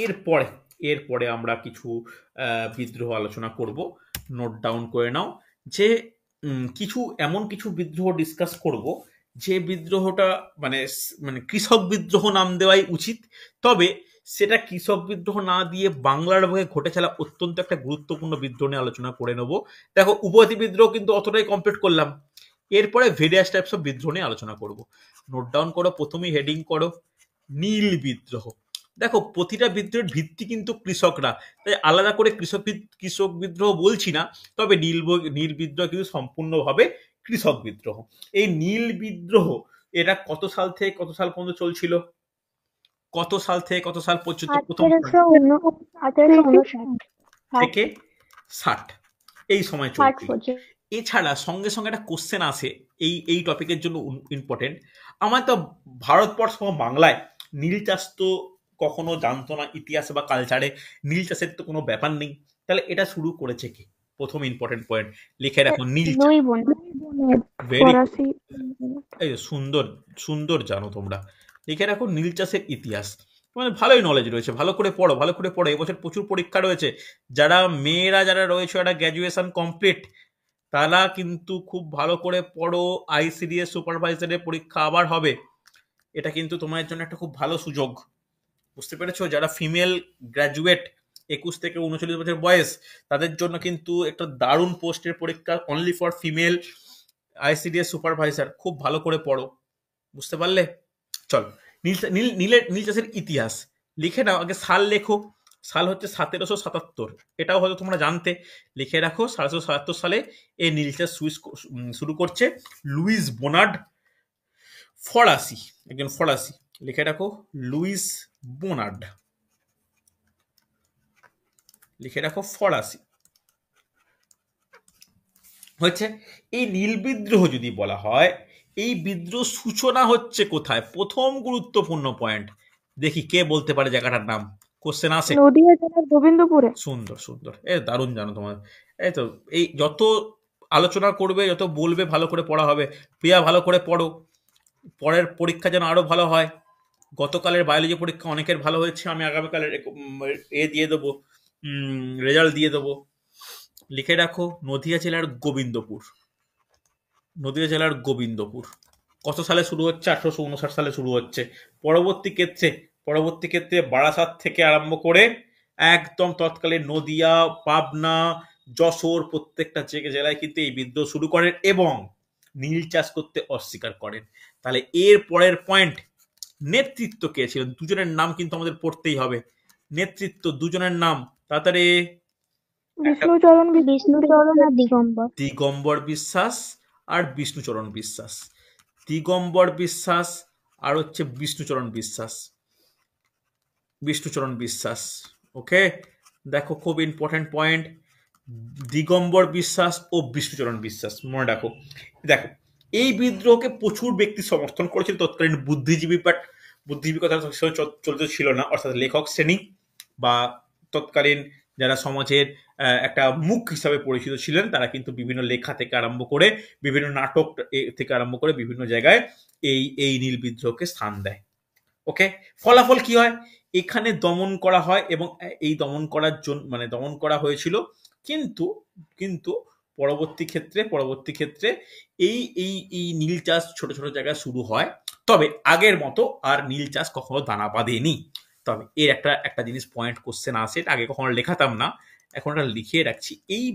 [SPEAKER 1] এরপরে এরপরে আমরা কিছু বিদ্রোহ আলোচনা করব, নোট ডাউন করে নাও। যে কিছু এমন কিছু বিদ্রোহ ডিসকাস করব যে বিদ্রোহটা মানে মানে কৃষক বিদ্রোহ নাম দেওয়াই উচিত, তবে সেটা কৃষক বিদ্রোহ না দিয়ে বাংলার বুকে ঘটে চলা অত্যন্ত একটা গুরুত্বপূর্ণ বিদ্রোহ নিয়ে আলোচনা করে নেব। দেখো, উপজাতি বিদ্রোহ কিন্তু অতটাই কমপ্লিট করলাম, এরপরে ভেরিয়াস টাইপস অফ বিদ্রোহ নিয়ে আলোচনা করব। নোট ডাউন করো, প্রথমেই হেডিং করো নীল বিদ্রোহ। দেখো, প্রতিটা বিদ্রোহের ভিত্তি কিন্তু কৃষকরা, তাই আলাদা করে কৃষক বিদ্রোহ বলছি না, তবে নীল বিদ্রোহ কিন্তু সম্পূর্ণভাবে কৃষক বিদ্রোহ। এই নীল বিদ্রোহ এটা কত সাল থেকে কত সাল পর্যন্ত চলছিল? কত সাল থেকে কত সাল পর্যন্ত প্রথম
[SPEAKER 2] 1859
[SPEAKER 1] থেকে 60 এই সময়
[SPEAKER 2] 60
[SPEAKER 1] চলছিল।
[SPEAKER 2] পর্যন্ত।
[SPEAKER 1] এছাড়া সঙ্গে সঙ্গে একটা কোশ্চেন আসে এই টপিকের জন্য ইম্পর্টেন্ট। আমার তো ভারতবর্ষ বাংলায় নীল চাষ তো কখনো জানতো না, ইতিহাসে বা কালচারে নীল চাষের তো কোনো ব্যাপার নেই, তাহলে এটা শুরু করেছে কি? প্রথম ইম্পর্টেন্ট পয়েন্ট লিখে রাখো, নীল চাষ।
[SPEAKER 2] নৈবন
[SPEAKER 1] ভেরি গুড,
[SPEAKER 2] ফরাসি।
[SPEAKER 1] এই যে সুন্দর সুন্দর জানো তোমরা, লিখে রাখো নীল চাষের ইতিহাস। মানে ভালোই নলেজ রয়েছে, ভালো করে পড়ো, ভালো করে পড়ো। এবছর প্রচুর পরীক্ষা রয়েছে, যারা মেয়েরা যারা রয়েছে যারা গ্র্যাজুয়েশন কমপ্লিট, তারা কিন্তু খুব ভালো করে পড়ো। আইসিডিএস সুপারভাইজারের পরীক্ষা আবার হবে, এটা কিন্তু তোমার জন্য একটা খুব ভালো সুযোগ, বুঝতে পেরেছো? যারা ফিমেল গ্র্যাজুয়েট 21 থেকে 39 বছর বয়স, তাদের জন্য কিন্তু একটা দারুণ পোস্টের পরীক্ষা, only for female ICDS supervisor. খুব ভালো করে পড়ো, বুঝতে পারলে? চলো, নীল চাষের ইতিহাস লিখে নাও। আগে সাল লেখো, সাল হচ্ছে 1777, এটাও হয়তো তোমরা জানতে। লিখে রাখো 1777 সালে এই নীল চাষ শুরু করছে লুইস বোনার্ড ফরাসি, একজন ফরাসি। লিখে রাখো লুইস বোনার্ড, লিখে রাখো ফরাসি। হচ্ছে এই নীল বিদ্রোহ যদি বলা হয়, এই বিদ্রোহ সূচনা হচ্ছে কোথায়? প্রথম গুরুত্বপূর্ণ পয়েন্ট, দেখি কে বলতে পারে জায়গাটার নাম, কোশ্চেন আসে।
[SPEAKER 2] নদিয়া জেলার গোবিন্দপুরে।
[SPEAKER 1] সুন্দর সুন্দর, দারুণ জানো তোমার। এই তো, এই যত আলোচনা করবে, যত বলবে, ভালো করে পড়া হবে। প্রিয়া, ভালো করে পড়ো, পরের পরীক্ষা যেন আরো ভালো হয়। গতকালের বায়োলজি পরীক্ষা অনেকের ভালো হয়েছে, আমি আগামীকালের দিয়ে দেবো, রেজাল্ট দিয়ে দেবো। লিখে রাখো নদিয়া জেলার গোবিন্দপুর, নদিয়া জেলার গোবিন্দপুর। কত সালে শুরু হচ্ছে? 1859 সালে শুরু হচ্ছে। পরবর্তী ক্ষেত্রে বারাসাত থেকে আরম্ভ করে একদম তৎকালীন নদিয়া, পাবনা, যশোর, প্রত্যেকটা জেলায় কিন্তু এই বিদ্রোহ শুরু করেন এবং নীল চাষ করতে অস্বীকার করেন। তাহলে এর পরের পয়েন্ট, নেতৃত্ব কে ছিল? দুজনের নাম কিন্তু আমাদের পড়তেই হবে। নেতৃত্ব দুজনের নাম তাড়াতাড়ি।
[SPEAKER 2] বিষ্ণুচরণ আর দিগম্বর।
[SPEAKER 1] দিগম্বর বিশ্বাস আর বিষ্ণুচরণ বিশ্বাস। দিগম্বর বিশ্বাস আর হচ্ছে বিষ্ণুচরণ বিশ্বাস। বিষ্ণুচরণ বিশ্বাস, ওকে। দেখো, খুব ইম্পর্টেন্ট পয়েন্ট, দিগম্বর বিশ্বাস ও বিষ্ণুচরণ বিশ্বাস, মনে রাখো। দেখো, এই বিদ্রোহকে প্রচুর ব্যক্তি সমর্থন করেছিল তৎকালীন বুদ্ধিজীবী, বাট বুদ্ধিজীবী কথা চলতে ছিল না, অর্থাৎ লেখক শ্রেণী বা তৎকালীন যারা সমাজের একটা মুখ হিসাবে পরিচিত ছিলেন, তারা কিন্তু বিভিন্ন লেখা থেকে আরম্ভ করে, বিভিন্ন নাটক থেকে আরম্ভ করে বিভিন্ন জায়গায় এই নীল বিদ্রোহকে স্থান দেয়। ওকে, ফলাফল কি হয়? এখানে দমন করা হয় এবং এই দমন করার জন্য দমন করা হয়েছিল, কিন্তু কিন্তু পরবর্তী ক্ষেত্রে এই এই এই নীল চাষ ছোট ছোট জায়গায় শুরু হয়, তবে আগের মতো আর নীল চাষ কখনো দানা বাঁধেনি। তবে এর একটা জিনিস পয়েন্ট কোশ্চেন আসে, আগে কখনো লেখাতাম না, এখন এটা লিখিয়ে রাখছি। এই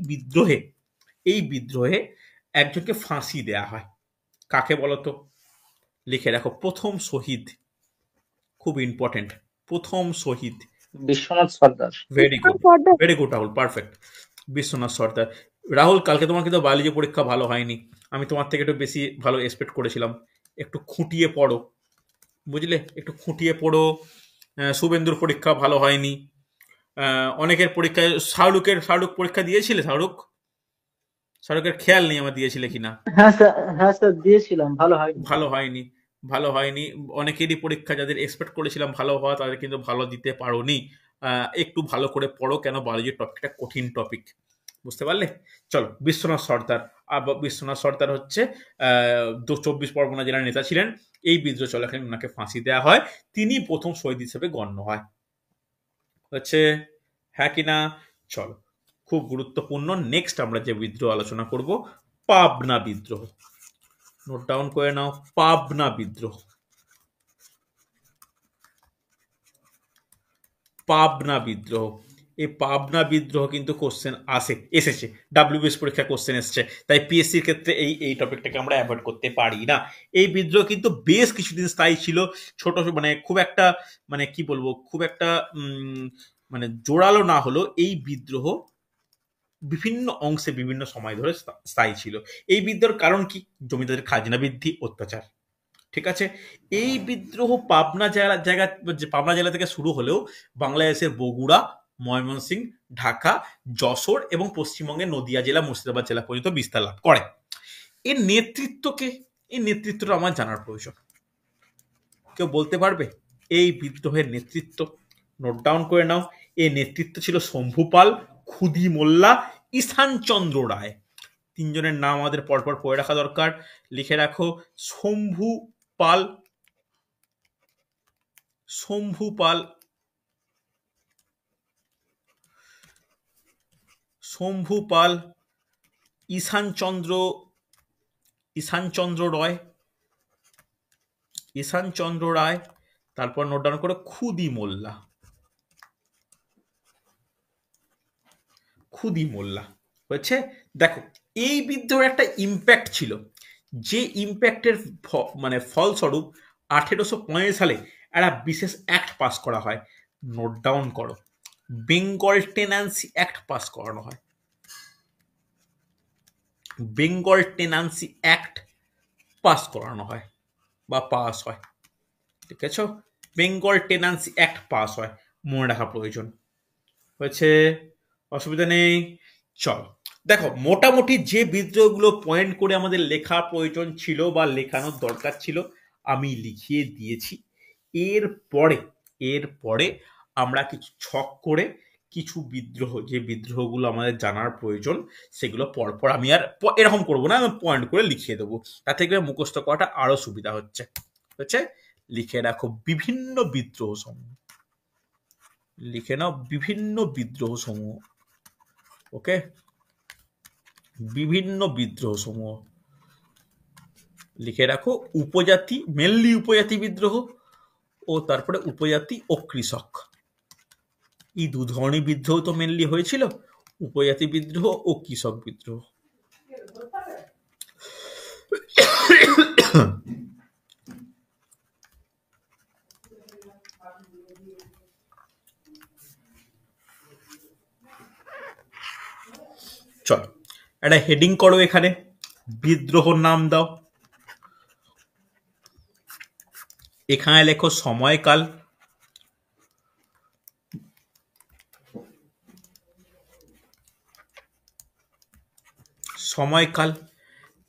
[SPEAKER 1] বিদ্রোহে একজনকে ফাঁসি দেয়া হয়, কাকে বলতো? লিখে রাখো, প্রথম শহীদ, খুব ইম্পর্টেন্ট, প্রথম শহীদ
[SPEAKER 3] Biswanath Sardar.
[SPEAKER 1] Very good, very good Rahul, perfect, Biswanath Sardar. Rahul, কালকে তোমার কিন্তু বায়োলজি পরীক্ষা ভালো হয়নি, আমি তোমার থেকে একটু বেশি ভালো এক্সপেক্ট করেছিলাম, একটু খুঁটিয়ে পড়ো, বুঝলে, একটু খুঁটিয়ে পড়ো। শুভেন্দুর পরীক্ষা ভালো হয়নি। অনেকের পরীক্ষায় শাহরুখ পরীক্ষা দিয়েছিলে? শাহরুখের খেয়াল নেই আমার দিয়েছিলে কিনা।
[SPEAKER 3] হ্যাঁ স্যার, দিয়েছিলাম, ভালো হয়নি।
[SPEAKER 1] ভালো হয়নি, ভালো হয়নি। অনেকেরই পরীক্ষা যাদের এক্সপেক্ট করেছিলাম ভালো হওয়া, তাদের কিন্তু ভালো দিতে পারোনি। একটু ভালো করে পড়ো, কেন বায়োলজির টপিকটা কঠিন টপিক। বুঝতে পারলে? চলো, বিশ্বনাথ সর্দার। বিশ্বনাথ সর্দার হচ্ছে 24 পরগনা জেলার নেতা ছিলেন। এই বিদ্রোহ চলাকালীন ওনাকে ফাঁসি দেওয়া হয়। তিনি প্রথম শহীদ হিসেবে গণ্য হয়। হচ্ছে হ্যাঁ কিনা? চলো, খুব গুরুত্বপূর্ণ। নেক্সট আমরা যে বিদ্রোহ আলোচনা করব, পাবনা বিদ্রোহ। নোট ডাউন করে নাও, পাবনা বিদ্রোহ। পাবনা বিদ্রোহ। এই পাবনা বিদ্রোহ কিন্তু কোশ্চেন এসেছে, ডাব্লিউবিএস পরীক্ষা কোশ্চেন এসেছে। তাই পিএসসির ক্ষেত্রে এই টপিকটাকে আমরা অ্যাভয়েড করতে পারি না। এই বিদ্রোহ কিন্তু বেশ কিছুদিন স্থায়ী ছিল। ছোট, মানে খুব একটা, মানে কি বলবো, খুব একটা মানে জোরালো না হলো এই বিদ্রোহ বিভিন্ন অংশে বিভিন্ন সময় ধরে স্থায়ী ছিল। এই বিদ্রোহের কারণ কি? জমিদারের খাজনা বৃদ্ধি, অত্যাচার। ঠিক আছে। এই বিদ্রোহ পাবনা জেলা থেকে শুরু হলেও বাংলাদেশের বগুড়া, ময়মনসিংহ, ঢাকা, যশোর এবং পশ্চিমবঙ্গের নদিয়া জেলা, মুর্শিদাবাদ জেলা পর্যন্ত বিস্তার লাভ করে। এর নেতৃত্বকে, এই নেতৃত্বটা আমার জানার প্রয়োজন। কেউ বলতে পারবে এই বিদ্রোহের নেতৃত্ব? নোট ডাউন করে নাও। এই নেতৃত্ব ছিল শম্ভু পাল, খুদি মোল্লা, ঈশানচন্দ্র রায়। তিনজনের নাম আমাদের পরপর পড়ে রাখা দরকার। লিখে রাখো, শম্ভু পাল, শম্ভু পাল, শম্ভু পাল, ঈশানচন্দ্র রায়, ঈশানচন্দ্র রায়। তারপর নোট ডাউন করে খুদি মোল্লা, খুদি মোল্লা। হয়েছে? দেখো, এই বিদ্রোহের একটা ইম্প্যাক্ট ছিল, যে ইম্প্যাক্টের মানে ফলস্বরূপ 1845 সালে একটা বিশেষ অ্যাক্ট পাস করা হয়। নোট ডাউন করো, বেঙ্গল টেনান্সি অ্যাক্ট পাস করানো হয়। বেঙ্গল টেনান্সি অ্যাক্ট পাস করানো হয় বা পাস হয়। ঠিক আছে, বেঙ্গল টেনান্সি অ্যাক্ট পাস হয়, মনে রাখা প্রয়োজন। হয়েছে? অসুবিধা নেই। চল, দেখো, মোটামুটি যে বিদ্রোহগুলো পয়েন্ট করে আমাদের লেখা প্রয়োজন ছিল বা লেখানোর দরকার ছিল, আমি লিখিয়ে দিয়েছি। এরপরে আমরা কিছু ছক করে কিছু বিদ্রোহ, যে বিদ্রোহগুলো আমাদের জানার প্রয়োজন, সেগুলো পরপর আমি আর এরকম করবো না, আমি পয়েন্ট করে লিখিয়ে দেবো। তাতে থেকে মুখস্থ করাটা আরো সুবিধা হচ্ছে। লিখে রাখো বিভিন্ন বিদ্রোহ সমূহ। লিখে নাও বিভিন্ন বিদ্রোহ সমূহ। ওকে, বিভিন্ন বিদ্রোহ সমূহ লিখে রাখো। উপজাতি, মেনলি উপজাতি বিদ্রোহ, ও তারপরে উপজাতি ও কৃষক। এই দু ধরনের বিদ্রোহ তো মেনলি হয়েছিল, উপজাতি বিদ্রোহ ও কৃষক বিদ্রোহ। চলো, একটা হেডিং করো এখানে, বিদ্রোহর নাম দাও। এখানে লেখো সময়কাল, সময়কাল।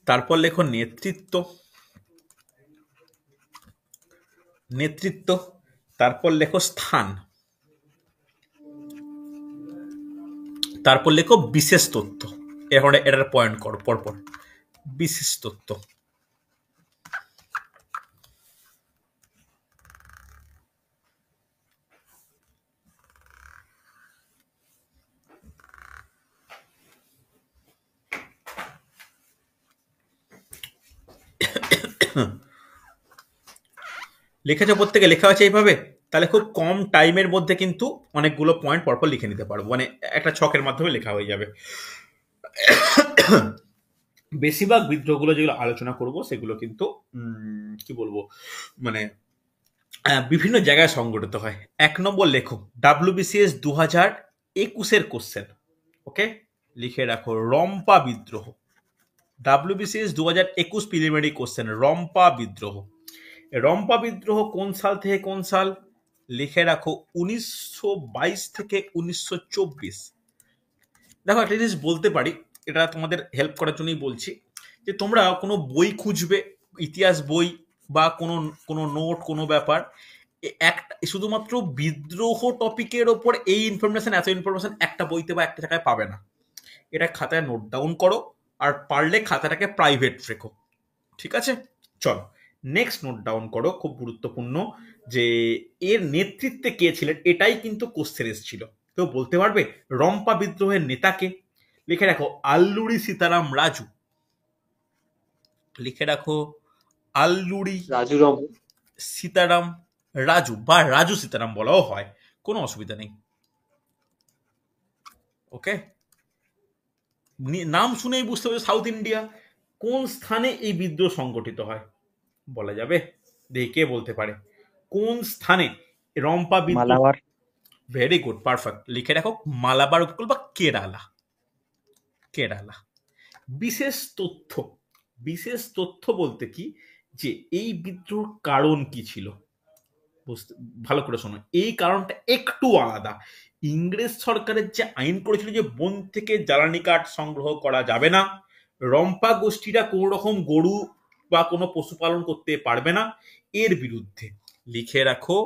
[SPEAKER 1] তারপর লেখো নেতৃত্ব, নেতৃত্ব। তারপর লেখো স্থান। তারপর লেখো বিশেষ তথ্য। এরপরে এটার পয়েন্ট করো পরপর। বিশেষ তথ্য। লিখেছো প্রত্যেকে? লেখা আছে এইভাবে? তাহলে খুব কম টাইমের মধ্যে কিন্তু অনেকগুলো পয়েন্ট পরপর লিখে নিতে পারবো, মানে একটা ছকের মাধ্যমে লেখা হয়ে যাবে। বেশিরভাগ বিদ্রোহগুলো যেগুলো আলোচনা করব সেগুলো কিন্তু কি বলবো, মানে বিভিন্ন জায়গায় সংগঠিত হয়। 1 নম্বর লেখো, WBCS 2021-এর কোশ্চেন। ওকে, লিখে রাখো রম্পা বিদ্রোহ। WBCS 2021 প্রিলিমিনারি কোশ্চেন, রম্পা বিদ্রোহ। রম্পা বিদ্রোহ কোন সাল থেকে কোন সাল? লিখে রাখো 1922 থেকে 1924। দেখো একটা জিনিস বলতে পারি, এটা তোমাদের হেল্প করার জন্যই বলছি, যে তোমরা কোনো বই খুঁজবে, ইতিহাস বই বা কোনো কোনো নোট, কোনো ব্যাপার, একটা শুধুমাত্র বিদ্রোহ টপিকের ওপর এই ইনফরমেশন, এত ইনফরমেশন একটা বইতে বা একটা জায়গায় পাবে না। এটা খাতায় নোট ডাউন করো, আর পারলে খাতাটাকে প্রাইভেট রেখো, ঠিক আছে? চলো নেক্সট নোট ডাউন করো, খুব গুরুত্বপূর্ণ, যে এর নেতৃত্বে কে ছিলেন, এটাই কিন্তু কোশ্চেন এসেছিল। কেউ বলতে পারবে রম্পা বিদ্রোহের নেতাকে? লিখে রাখো আল্লুরি সীতারাম রাজু। লিখে রাখো আল্লুরি
[SPEAKER 3] রাজু রম
[SPEAKER 1] সীতারাম রাজু, বা রাজু সীতারাম বলাও হয়, কোনো অসুবিধা নেই। ওকে, নাম শুনেই বুঝতে হবে সাউথ ইন্ডিয়া। কোন স্থানে এই বিদ্রোহ সংগঠিত হয় বলা যাবে? দেখি কে বলতে পারে কোন স্থানে রম্পা বিদ্রোহ।
[SPEAKER 3] মালাবার।
[SPEAKER 1] Very good, perfect. লিখে রাখো মালাবার উপকূল বা কেরালা। কেরালা। বিশেষ তথ্য, বিশেষ তথ্য বলতে কি, যে এই বিদ্রোহ কারণ কি ছিল, বুঝতে ভালো করে শোনো, এই কারণটা একটু আলাদা। ইংরেজ সরকারের যে আইন করেছিল যে বন থেকে জ্বালানি কাঠ সংগ্রহ করা যাবে না, রম্পা গোষ্ঠীরা কোন রকম গরু বা কোনো পশুপালন করতে পারবে না, এর বিরুদ্ধে। লিখে রাখো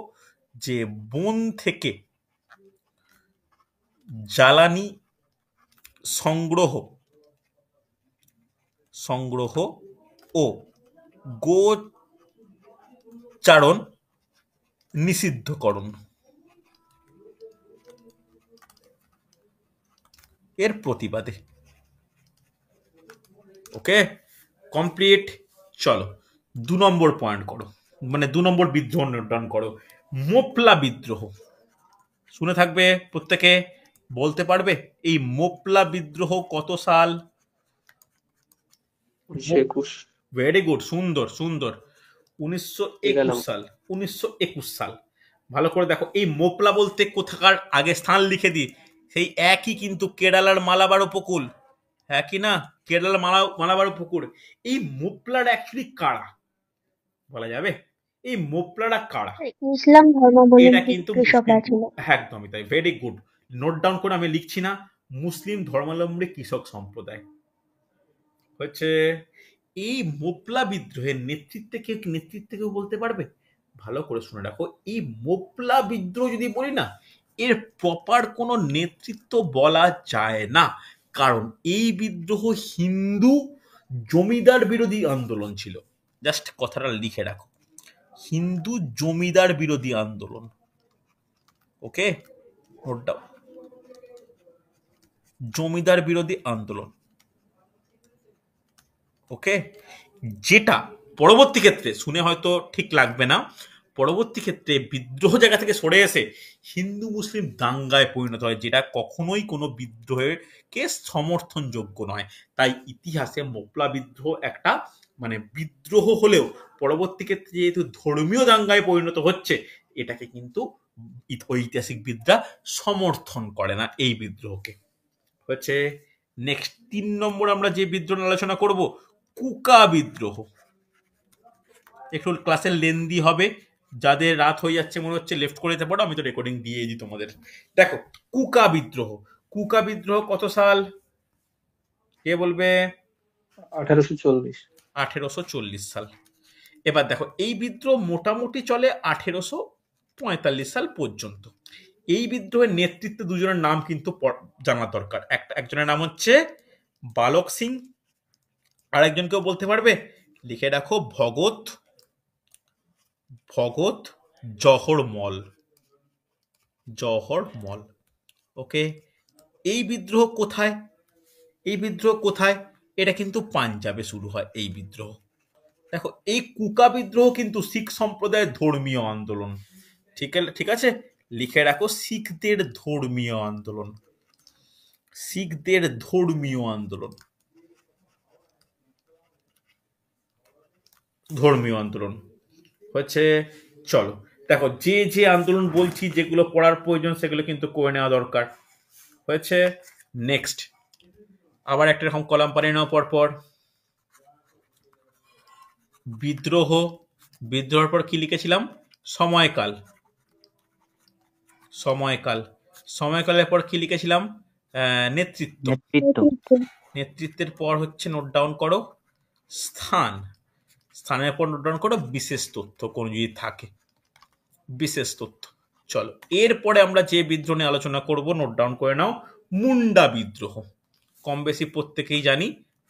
[SPEAKER 1] যে বন থেকে জ্বালানি সংগ্রহ সংগ্রহ ও গোচারণ নিষিদ্ধকরণ, এর প্রতিবাদে। ওকে, কমপ্লিট। চলো 2 নম্বর পয়েন্ট করো, মানে 2 নম্বর বিদ্রোহ নির্ধারণ করো, মোপলা বিদ্রোহ। শুনে থাকবে প্রত্যেকে, বলতে পারবে এই মোপলা বিদ্রোহ কত সাল?
[SPEAKER 3] 1921।
[SPEAKER 1] ভেরি গুড, সুন্দর সুন্দর, 1921
[SPEAKER 3] নিরানব্বই।
[SPEAKER 1] সাল। 1921 সাল। ভালো করে দেখো, এই মোপলা বলতে কোথাকার, আগে স্থান লিখে দিই, সেই একই কিন্তু কেরালার মালাবার উপকূল, হ্যাঁ কি না? কেরালার মালাবার উপকূল। এই মোপলার অ্যাকচুয়ালি কারা বলা যাবে? এই মোপলারা কারা?
[SPEAKER 2] ইসলাম
[SPEAKER 1] এটা
[SPEAKER 2] ধর্মাবলম্বী
[SPEAKER 1] কিন্তু
[SPEAKER 2] কৃষকরা
[SPEAKER 1] মুসলিম,
[SPEAKER 2] ছিল।
[SPEAKER 1] হ্যাঁ একদমই তাই, ভেরি গুড। নোট ডাউন করে আমি লিখছি না, মুসলিম ধর্মাবলম্বী কৃষক সম্প্রদায় হচ্ছে। এই মোপলা বিদ্রোহের নেতৃত্বে কেউ বলতে পারবে? ভালো করে শুনে রাখো, এই মোপলা বিদ্রোহ যদি বলি না, এর প্রপার কোনো নেতৃত্ব বলা যায় না, কারণ এই বিদ্রোহ হিন্দু জমিদার বিরোধী আন্দোলন ছিল। জাস্ট কথাটা লিখে রাখো, হিন্দু জমিদার বিরোধী আন্দোলন। ওকে, নোট ডাউন, জমিদার বিরোধী আন্দোলন। ওকে, যেটা পরবর্তী ক্ষেত্রে শুনে হয়তো ঠিক লাগবে না, পরবর্তী ক্ষেত্রে বিদ্রোহ জায়গা থেকে সরে এসে হিন্দু মুসলিম দাঙ্গায় পরিণত হয়, যেটা কখনোই কোনো বিদ্রোহের কে সমর্থনযোগ্য নয়। তাই ইতিহাসে মোপলা বিদ্রোহ একটা মানে বিদ্রোহ হলেও পরবর্তী ক্ষেত্রে যেহেতু ধর্মীয় দাঙ্গায় পরিণত হচ্ছে, এটাকে কিন্তু ঐতিহাসিকবিদরা সমর্থন করে না এই বিদ্রোহকে। হচ্ছে নেক্সট 3 নম্বর আমরা যে বিদ্রোহ নিয়ে আলোচনা করব, কুকা বিদ্রোহ। একটু ক্লাসের লেন্দি হবে, যাদের রাত হয়ে যাচ্ছে মনে হচ্ছে লেফট করে দিতে পারো, আমি তো রেকর্ডিং দিয়ে দিই তোমাদের। দেখো কুকা বিদ্রোহ, কুকা বিদ্রোহ কত সাল কে বলবে?
[SPEAKER 3] 1840।
[SPEAKER 1] 1840 সাল। এবার দেখো এই বিদ্রোহ মোটামুটি চলে 1845 সাল পর্যন্ত। এই বিদ্রোহের নেতৃত্বে দুজনের নাম কিন্তু জানা দরকার। একজনের নাম হচ্ছে বালক সিং, আর একজন কেউ বলতে পারবে? লিখে রাখো ভগৎ ভগৎ জহরমল। জহরমল। ওকে, এই বিদ্রোহ কোথায়? এই বিদ্রোহ কোথায়? এটা কিন্তু পাঞ্জাবে শুরু হয় এই বিদ্রোহ। দেখো এই কুকা বিদ্রোহ কিন্তু শিখ সম্প্রদায়ের ধর্মীয় আন্দোলন। ঠিক আছে, লিখে রাখো শিখদের ধর্মীয় আন্দোলন। শিখদের ধর্মীয় আন্দোলন, ধর্মীয় আন্দোলন হচ্ছে। চলো দেখো, যে যে আন্দোলন বলছি, যেগুলো পড়ার প্রয়োজন সেগুলো কিন্তু করে নেওয়া দরকার হয়েছে। নেক্সট আবার একটা রকম কলাম পানিয়ে নেওয়া পর বিদ্রোহ বিদ্রোহের পর কি লিখেছিলাম? সময়কাল। সময়কাল। সময়কালের পর কি লিখেছিলাম? নেতৃত্ব।
[SPEAKER 4] নেতৃত্ব।
[SPEAKER 2] নেতৃত্ব।
[SPEAKER 1] নেতৃত্বের পর হচ্ছে নোট ডাউন করো স্থান। স্থানের পর নোট ডাউন করো বিশেষ তথ্য কোনো যদি থাকে, বিশেষ তথ্য। চলো এরপরে আমরা যে বিদ্রোহ নিয়ে আলোচনা করব, নোট ডাউন করে নাও, মুন্ডা বিদ্রোহ। কম বেশি প্রত্যেকেই জানি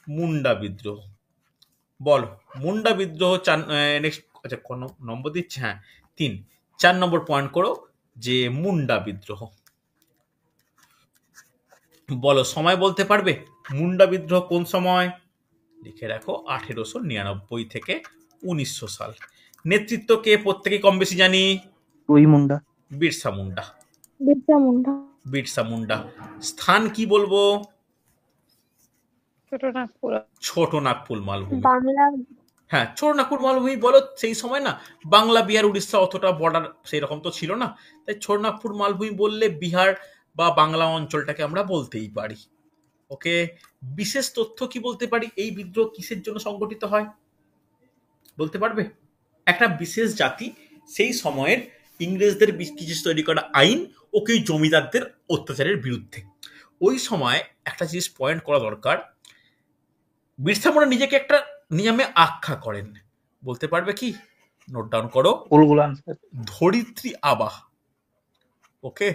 [SPEAKER 1] মুন্ডা বিদ্রোহ। বলো মুন্ডা বিদ্রোহ নেক্সট, আচ্ছা কোন নম্বর দিচ্ছে? হ্যাঁ 3। 4 নম্বর পয়েন্ট করো যে মুন্ডা বিদ্রোহ। বলো সময় বলতে পারবে মুন্ডা বিদ্রোহ কোন সময়? লিখে রাখো 1899 থেকে 1900 সাল। নেতৃত্ব কে প্রত্যেকে কম বেশি জানি?
[SPEAKER 4] ওই মুন্ডা।
[SPEAKER 1] বিরসা মুন্ডা।
[SPEAKER 2] বিরসা মুন্ডা।
[SPEAKER 1] বিরসা মুন্ডা। স্থান কি বলবো? ছোট নাগপুর মালভূমি।
[SPEAKER 2] বাংলা।
[SPEAKER 1] হ্যাঁ ছোট নাগপুর মালভূমি বলো, সেই সময় না বাংলা বিহার উড়িষ্যা অতটা বর্ডার সেই রকম তো ছিল না, তাই ছোট নাগপুর মালভূমি বললে বিহার বা বাংলা অঞ্চলটাকে আমরা বলতেই পারি। ওকে, বিশেষ তথ্য কি বলতে পারি? এই বিদ্রোহ কিসের জন্য সংগঠিত হয় বলতে পারবে? একটা বিশেষ জাতি সেই সময়ের ইংরেজদের কিছু তৈরি করা আইন ও কি জমিদারদের অত্যাচারের বিরুদ্ধে। ওই সময় একটা জিনিস পয়েন্ট করা দরকার, বিরসা মুন্ডা নিজেকে একটা নিয়মে আখ্যা করেন, বলতে পারবে কি? নোট ডাউন করো
[SPEAKER 3] ফুলগুলো আনসার।
[SPEAKER 1] ধরিত্রী আবাহ। ওকে,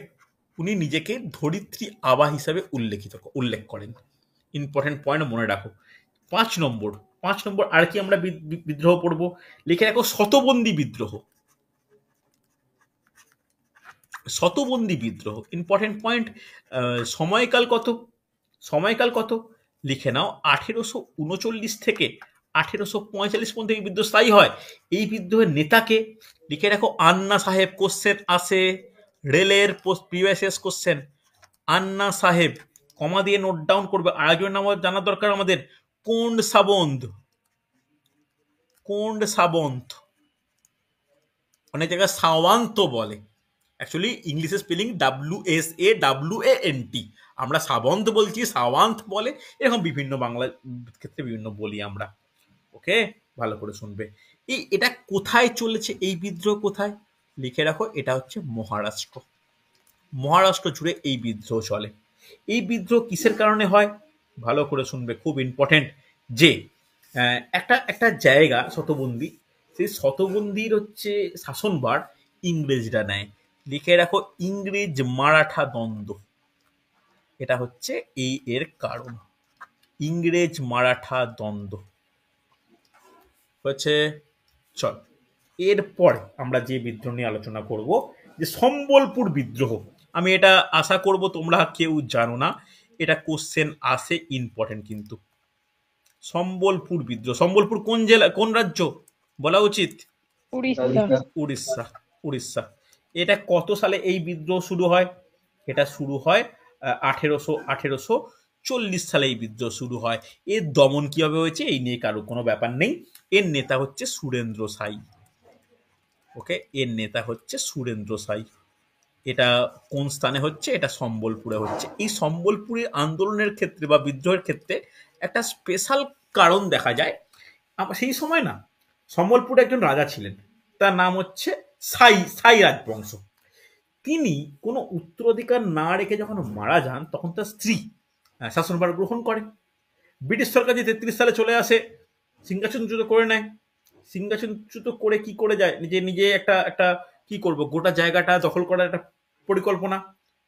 [SPEAKER 1] উনি নিজেকে ধরিত্রী আবাহ হিসাবে উল্লেখ করেন। ইম্পর্টেন্ট পয়েন্ট মনে রাখো। 5 নম্বর আর কি আমরা বিদ্রোহ পড়বো? লিখে রাখো শতবন্দী বিদ্রোহ। শতবন্দী বিদ্রোহ ইম্পর্টেন্ট পয়েন্ট। সময়কাল কত? সময়কাল কত লিখে নাও 1839 থেকে 1845 পর্যন্ত এই বিদ্রোহ স্থায়ী হয়। এই বিদ্রোহের নেতাকে? লিখে রাখো আন্না সাহেব। কোশ্চেন আসে রেলের প্রিভিয়াস কোশ্চেন, আন্না সাহেব কমা দিয়ে নোট ডাউন করবে। আরেকজনের নাম জানা দরকার আমাদের, কোন্ড সাবন্ত। কোন্ড সাবন্ত, অনেক জায়গায় সাওয়ান্ত বলে, অ্যাকচুয়ালি ইংলিশে স্পেলিং WSAWANT, আমরা সাবন্ত বলছি, সাওয়ান্ত বলে, এরকম বিভিন্ন বাংলা ক্ষেত্রে বিভিন্ন বলি আমরা। ওকে, ভালো করে শুনবে। এটা কোথায় চলেছে এই বিদ্রোহ? কোথায়? লিখে রাখো এটা হচ্ছে মহারাষ্ট্র। মহারাষ্ট্র জুড়ে এই বিদ্রোহ চলে। এই বিদ্রোহ কিসের কারণে হয়? ভালো করে শুনবে, খুব ইম্পর্টেন্ট। যে একটা জায়গা শতবন্দী, সেই শতবন্দির হচ্ছে শাসনভার ইংরেজরা নেয়। লিখে রাখো ইংরেজ মারাঠা দ্বন্দ্ব, এটা হচ্ছে এর কারণ। ইংরেজ মারাঠা দ্বন্দ্ব হচ্ছে। চল এরপরে আমরা যে বিদ্রোহ নিয়ে আলোচনা করব, যে সম্বলপুর বিদ্রোহ। আমি এটা আশা করব তোমরা কেউ জানো না, এটা কোশ্চেন আসে, ইম্পর্টেন্ট কিন্তু। সম্বলপুর বিদ্রোহ, সম্বলপুর কোন জেলা, কোন রাজ্য বলা উচিত? উড়িষ্যা। উড়িষ্যা। এটা কত সালে এই বিদ্রোহ শুরু হয়? এটা শুরু হয় 1840 সালে এই বিদ্রোহ শুরু হয়। এর দমন কিভাবে হয়েছে এই নিয়ে কারো কোনো ব্যাপার নেই। এর নেতা হচ্ছে সুরেন্দ্র সাই। ওকে, এর নেতা হচ্ছে সুরেন্দ্র সাই। এটা কোন স্থানে হচ্ছে? এটা সম্বলপুরে হচ্ছে। এই সম্বলপুরের আন্দোলনের ক্ষেত্রে বা বিদ্রোহের ক্ষেত্রে একটা স্পেশাল কারণ দেখা যায়। সেই সময় না সম্বলপুরে একজন রাজা ছিলেন, তার নাম হচ্ছে সাই রাজবংশ। তিনি কোনো উত্তরাধিকার না রেখে যখন মারা যান, তখন তার স্ত্রী শাসনভার গ্রহণ করেন। ব্রিটিশ সরকার যে 33 সালে চলে আসে, সিংহাসনচ্যুত করে নেয়। সিংহাসনচ্যুত করে কি করে যায়, নিজে একটা কি করবো, গোটা জায়গাটা দখল করার একটা পরিকল্পনা,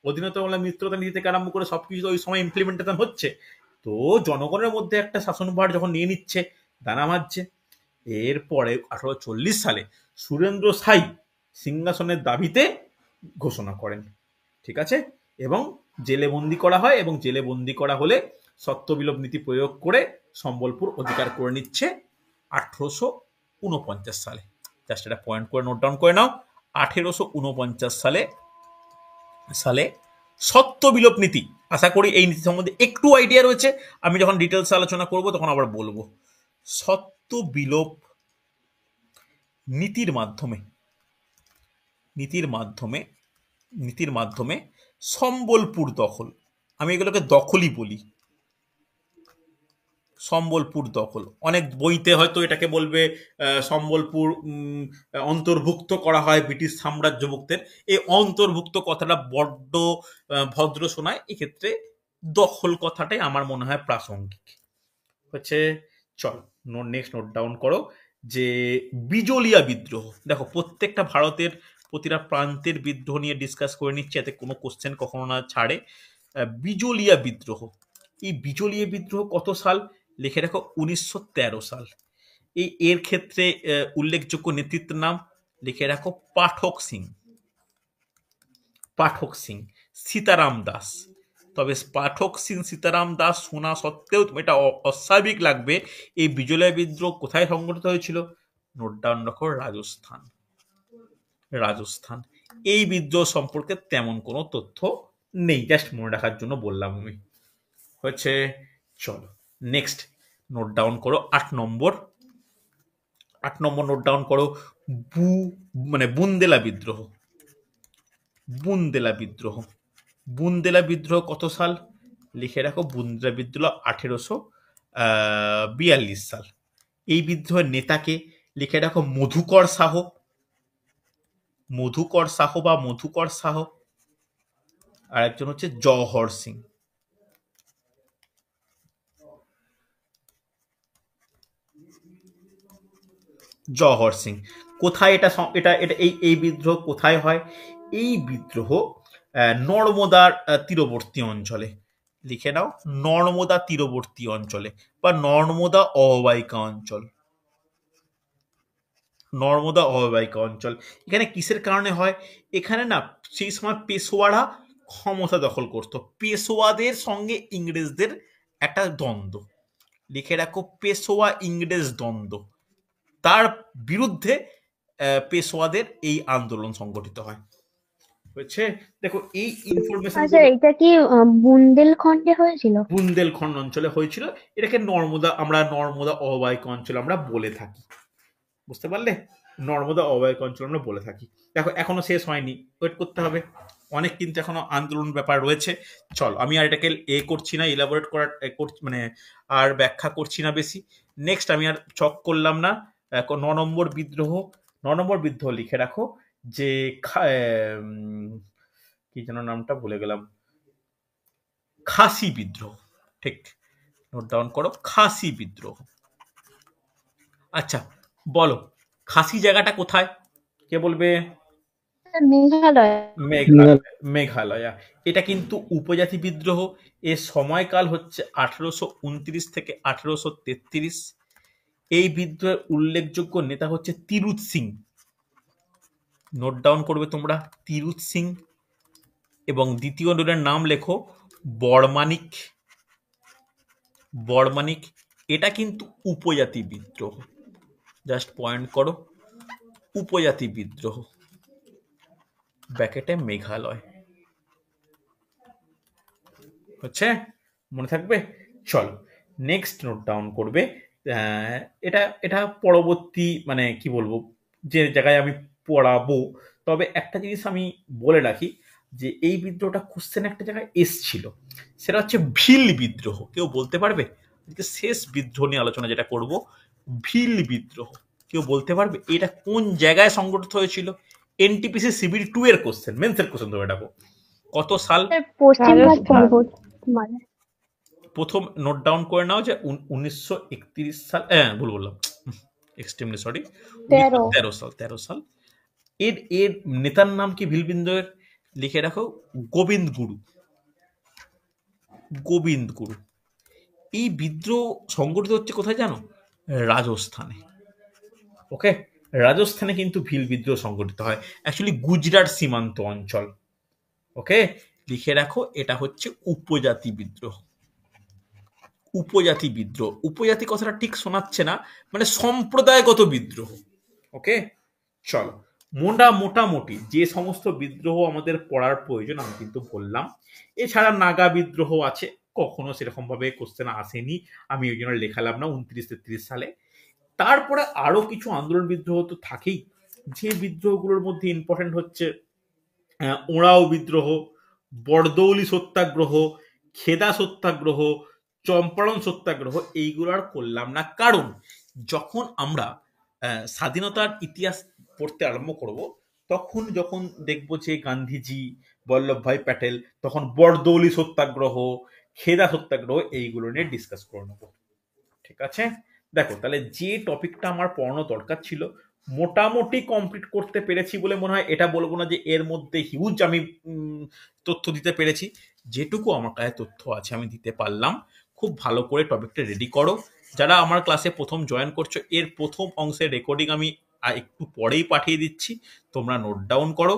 [SPEAKER 1] অধীনতা মিত্রতা নীতি থেকে আরম্ভ করে সবকিছু ওই সময় ইমপ্লিমেন্টেশন হচ্ছে। তো জনগণের মধ্যে একটা শাসনভার যখন নিয়ে নিচ্ছে, দানা মারছে। এরপরে 1840 সালে সুরেন্দ্র সাই সিংহাসনের দাবিতে ঘোষণা করেন, ঠিক আছে, এবং জেলে বন্দি করা হয়, এবং জেলে বন্দি করা হলে সত্যবিলোপ নীতি প্রয়োগ করে সম্বলপুর অধিকার করে নিচ্ছে 1849 সালে। জাস্ট এটা পয়েন্ট করে নোট ডাউন করে নাও। 1849 সালে সত্যবিলোপ নীতি। আশা করি এই নীতি সম্বন্ধে একটু আইডিয়া রয়েছে, আমি যখন ডিটেলস আলোচনা করব তখন আবার বলবো। সত্যবিলোপ নীতির মাধ্যমে সম্বলপুর দখল, আমি এগুলোকে দখলই বলি, সম্বলপুর দখল। অনেক বইতে হয়তো এটাকে বলবে সম্বলপুর অন্তর্ভুক্ত করা হয় ব্রিটিশ সাম্রাজ্যভুক্তের। এই অন্তর্ভুক্ত কথাটা বড্ড ভদ্র শোনায়, এক্ষেত্রে দখল কথাটাই আমার মনে হয় প্রাসঙ্গিক হচ্ছে। চল নেক্সট নোট ডাউন করো যে বিজলিয়া বিদ্রোহ। দেখো প্রত্যেকটা ভারতের প্রতিটা প্রান্তের বিদ্রোহ নিয়ে ডিসকাস করে নিচ্ছে, যাতে কোনো কোশ্চেন কখনো না ছাড়ে। বিজলিয়া বিদ্রোহ, এই বিজলিয়া বিদ্রোহ কত সাল? লিখে রাখো 1913 সাল। এর ক্ষেত্রে উল্লেখযোগ্য নেতৃত্বের নাম লিখে রাখো পাঠক সিং, পাঠক সিং, সীতারাম দাস। তবে পাঠক সিং সীতারাম দাস শোনা সত্ত্বেও এটা অস্বাভাবিক লাগবে, এই বিজলিয়া বিদ্রোহ কোথায় সংঘটিত হয়েছিল? নোট ডাউন রাখো রাজস্থান, রাজস্থান। এই বিদ্রোহ সম্পর্কে তেমন কোনো তথ্য নেই, জাস্ট মনে রাখার জন্য বললাম আমি হচ্ছে। চলো নেক্সট নোট ডাউন করো 8 নম্বর। 8 নম্বর নোট ডাউন করো বুন্দেলা বিদ্রোহ। বুন্দেলা বিদ্রোহ, বুন্দেলা বিদ্রোহ কত সাল? লিখে রাখো বুন্দেলা বিদ্রোহ 1842 সাল। এই বিদ্রোহের নেতাকে লিখে রাখো মধুকর শাহ, মধুকর শাহ বা মধুকর শাহ। আর একজন হচ্ছে জওহর সিং। জওহর সিং। কোথায় এটা এটা এটা এই বিদ্রোহ কোথায় হয়? এই বিদ্রোহ নর্মদার তীরবর্তী অঞ্চলে। লিখে নাও নর্মদা তীরবর্তী অঞ্চলে বা নর্মদা অববাহিকা অঞ্চল, নর্মদা অববাহিকা অঞ্চল। এখানে কিসের কারণে হয়? এখানে না সেই সময় পেশোয়ারা ক্ষমতা দখল করত, পেশোয়াদের সঙ্গে ইংরেজদের একটা দ্বন্দ্ব। লিখে রাখো পেশোয়া ইংরেজ দ্বন্দ্ব, তার বিরুদ্ধে পেশোয়াদের এই আন্দোলন সংগঠিত হয় হচ্ছে। দেখো এই ইনফরমেশন
[SPEAKER 2] আচ্ছা, এটা কি বুন্দেলখণ্ডে হয়েছিল?
[SPEAKER 1] বুন্দেলখণ্ড অঞ্চলে হয়েছিল। এটাকে নর্মদা, আমরা নর্মদা অববাহিকা অঞ্চল আমরা বলে থাকি, বুঝতে পারলে? নর্মদা অববাহিকা অঞ্চল আমরা বলে থাকি। দেখো এখনো শেষ হয়নি, ওয়েট করতে হবে, অনেক কিন্তু এখনো আন্দোলন ব্যাপার রয়েছে। চলো আমি আর এটাকে করছি না, ইলাবোরেট করার মানে আর ব্যাখ্যা করছি না বেশি। নেক্সট আমি আর চক করলাম না। 9 নম্বর বিদ্রোহ। 9 নম্বর বিদ্রোহ লিখে রাখো যে কি যেন নামটা ভুলে গেলাম, খাসি বিদ্রোহ। ঠিক, নোট ডাউন করো খাসি বিদ্রোহ। আচ্ছা বলো খাসি জায়গাটা কোথায়? কে বলবে?
[SPEAKER 2] মেঘালয়।
[SPEAKER 1] মেঘালয়া। এটা কিন্তু উপজাতি বিদ্রোহ। এর সময়কাল হচ্ছে 1829 থেকে 1833। এই বিদ্রোহের উল্লেখযোগ্য নেতা হচ্ছে তিরুৎ সিং। নোট ডাউন করবে তোমরা তিরুৎ সিং। এবং দ্বিতীয় জনের নাম লেখো বড়মানিক। বড়মানিক, এটা কিন্তু উপজাতি বিদ্রোহ, জাস্ট পয়েন্ট করো উপজাতি বিদ্রোহ, ব্র্যাকেটে মেঘালয় হচ্ছে, মনে থাকবে। চলো নেক্সট নোট ডাউন করবে। এটা এটা পরবর্তী মানে কি বলবো, যে জায়গায় আমি পড়াবো। তবে একটা জিনিস আমি বলে রাখি যে এই বিদ্রোহটা কোশ্চেন একটা জায়গায় এসছিল, সেটা হচ্ছে ভিল বিদ্রোহ। কেউ বলতে পারবে? আজকে শেষ বিদ্রোহ নিয়ে আলোচনা যেটা করব, ভিল বিদ্রোহ। কেউ বলতে পারবে এটা কোন জায়গায় সংগঠিত হয়েছিল? এনটিপিসি সিবিল 2 এর কোশ্চেন, মেন্সের কোশ্চেন ধরে রাখো। কত সাল?
[SPEAKER 2] পশ্চিমবঙ্গ মানে
[SPEAKER 1] প্রথম নোট ডাউন করে নাও যে 1931 সাল, ভুল বললাম, এক্সট্রিমলি সরি, 13 সাল। 13 সাল। এর এর নেতার নাম কি ভিলবিন্দুয়ের? লিখে রাখো গোবিন্দ গুরু। গোবিন্দ গুরু। এই বিদ্রোহ সংগঠিত হচ্ছে কোথায় জানো? রাজস্থানে। ওকে, রাজস্থানে কিন্তু ভিল বিদ্রোহ সংগঠিত হয়, অ্যাকচুয়ালি গুজরাট সীমান্ত অঞ্চল। ওকে, লিখে রাখো এটা হচ্ছে উপজাতি বিদ্রোহ। উপজাতি বিদ্রোহ, উপজাতি কথাটা ঠিক শোনাচ্ছে না, মানে সম্প্রদায়গত বিদ্রোহ। ওকে, চলো মোটামুটি যে সমস্ত বিদ্রোহ আমাদের পড়ার প্রয়োজন আমি কিন্তু বললাম। এছাড়া নাগা বিদ্রোহ আছে, কখনো সেরকম ভাবে কোশ্চেন আসেনি, আমি ওই জন্য লেখালাম না 29-33 সালে। তারপরে আরো কিছু আন্দোলন বিদ্রোহ তো থাকেই, যে বিদ্রোহগুলোর মধ্যে ইম্পর্টেন্ট হচ্ছে ওঁরাও বিদ্রোহ, বরদৌলি সত্যাগ্রহ, খেদা সত্যাগ্রহ, চম্পারণ সত্যাগ্রহ এইগুলো আর করলাম না, কারণ যখন আমরা স্বাধীনতার ইতিহাস পড়তে আরম্ভ করব, তখন যখন দেখব যে গান্ধীজি, বল্লভভাই প্যাটেল, তখন বরদৌলি সত্যাগ্রহ, খেদা সত্যাগ্রহ এইগুলো নিয়ে ডিসকাস করে নেবো। ঠিক আছে, দেখো তাহলে যে টপিকটা আমার পড়ানো দরকার ছিল মোটামুটি কমপ্লিট করতে পেরেছি বলে মনে হয়। এটা বলবো না যে এর মধ্যে হিউজ আমি তথ্য দিতে পেরেছি, যেটুকু আমার কাছে তথ্য আছে আমি দিতে পারলাম। খুব ভালো করে টপিকটা রেডি করো। যারা আমার ক্লাসে প্রথম জয়েন করছো, এর প্রথম অংশের রেকর্ডিং আমি একটু পরেই পাঠিয়ে দিচ্ছি, তোমরা নোট ডাউন করো।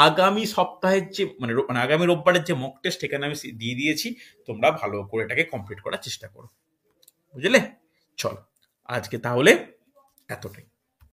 [SPEAKER 1] আগামী সপ্তাহের যে মানে আগামী রোববারের যে মক টেস্ট এখানে আমি দিয়ে দিয়েছি, তোমরা ভালো করে এটাকে কমপ্লিট করার চেষ্টা করো, বুঝলে? চলো, আজকে তাহলে এতটাই।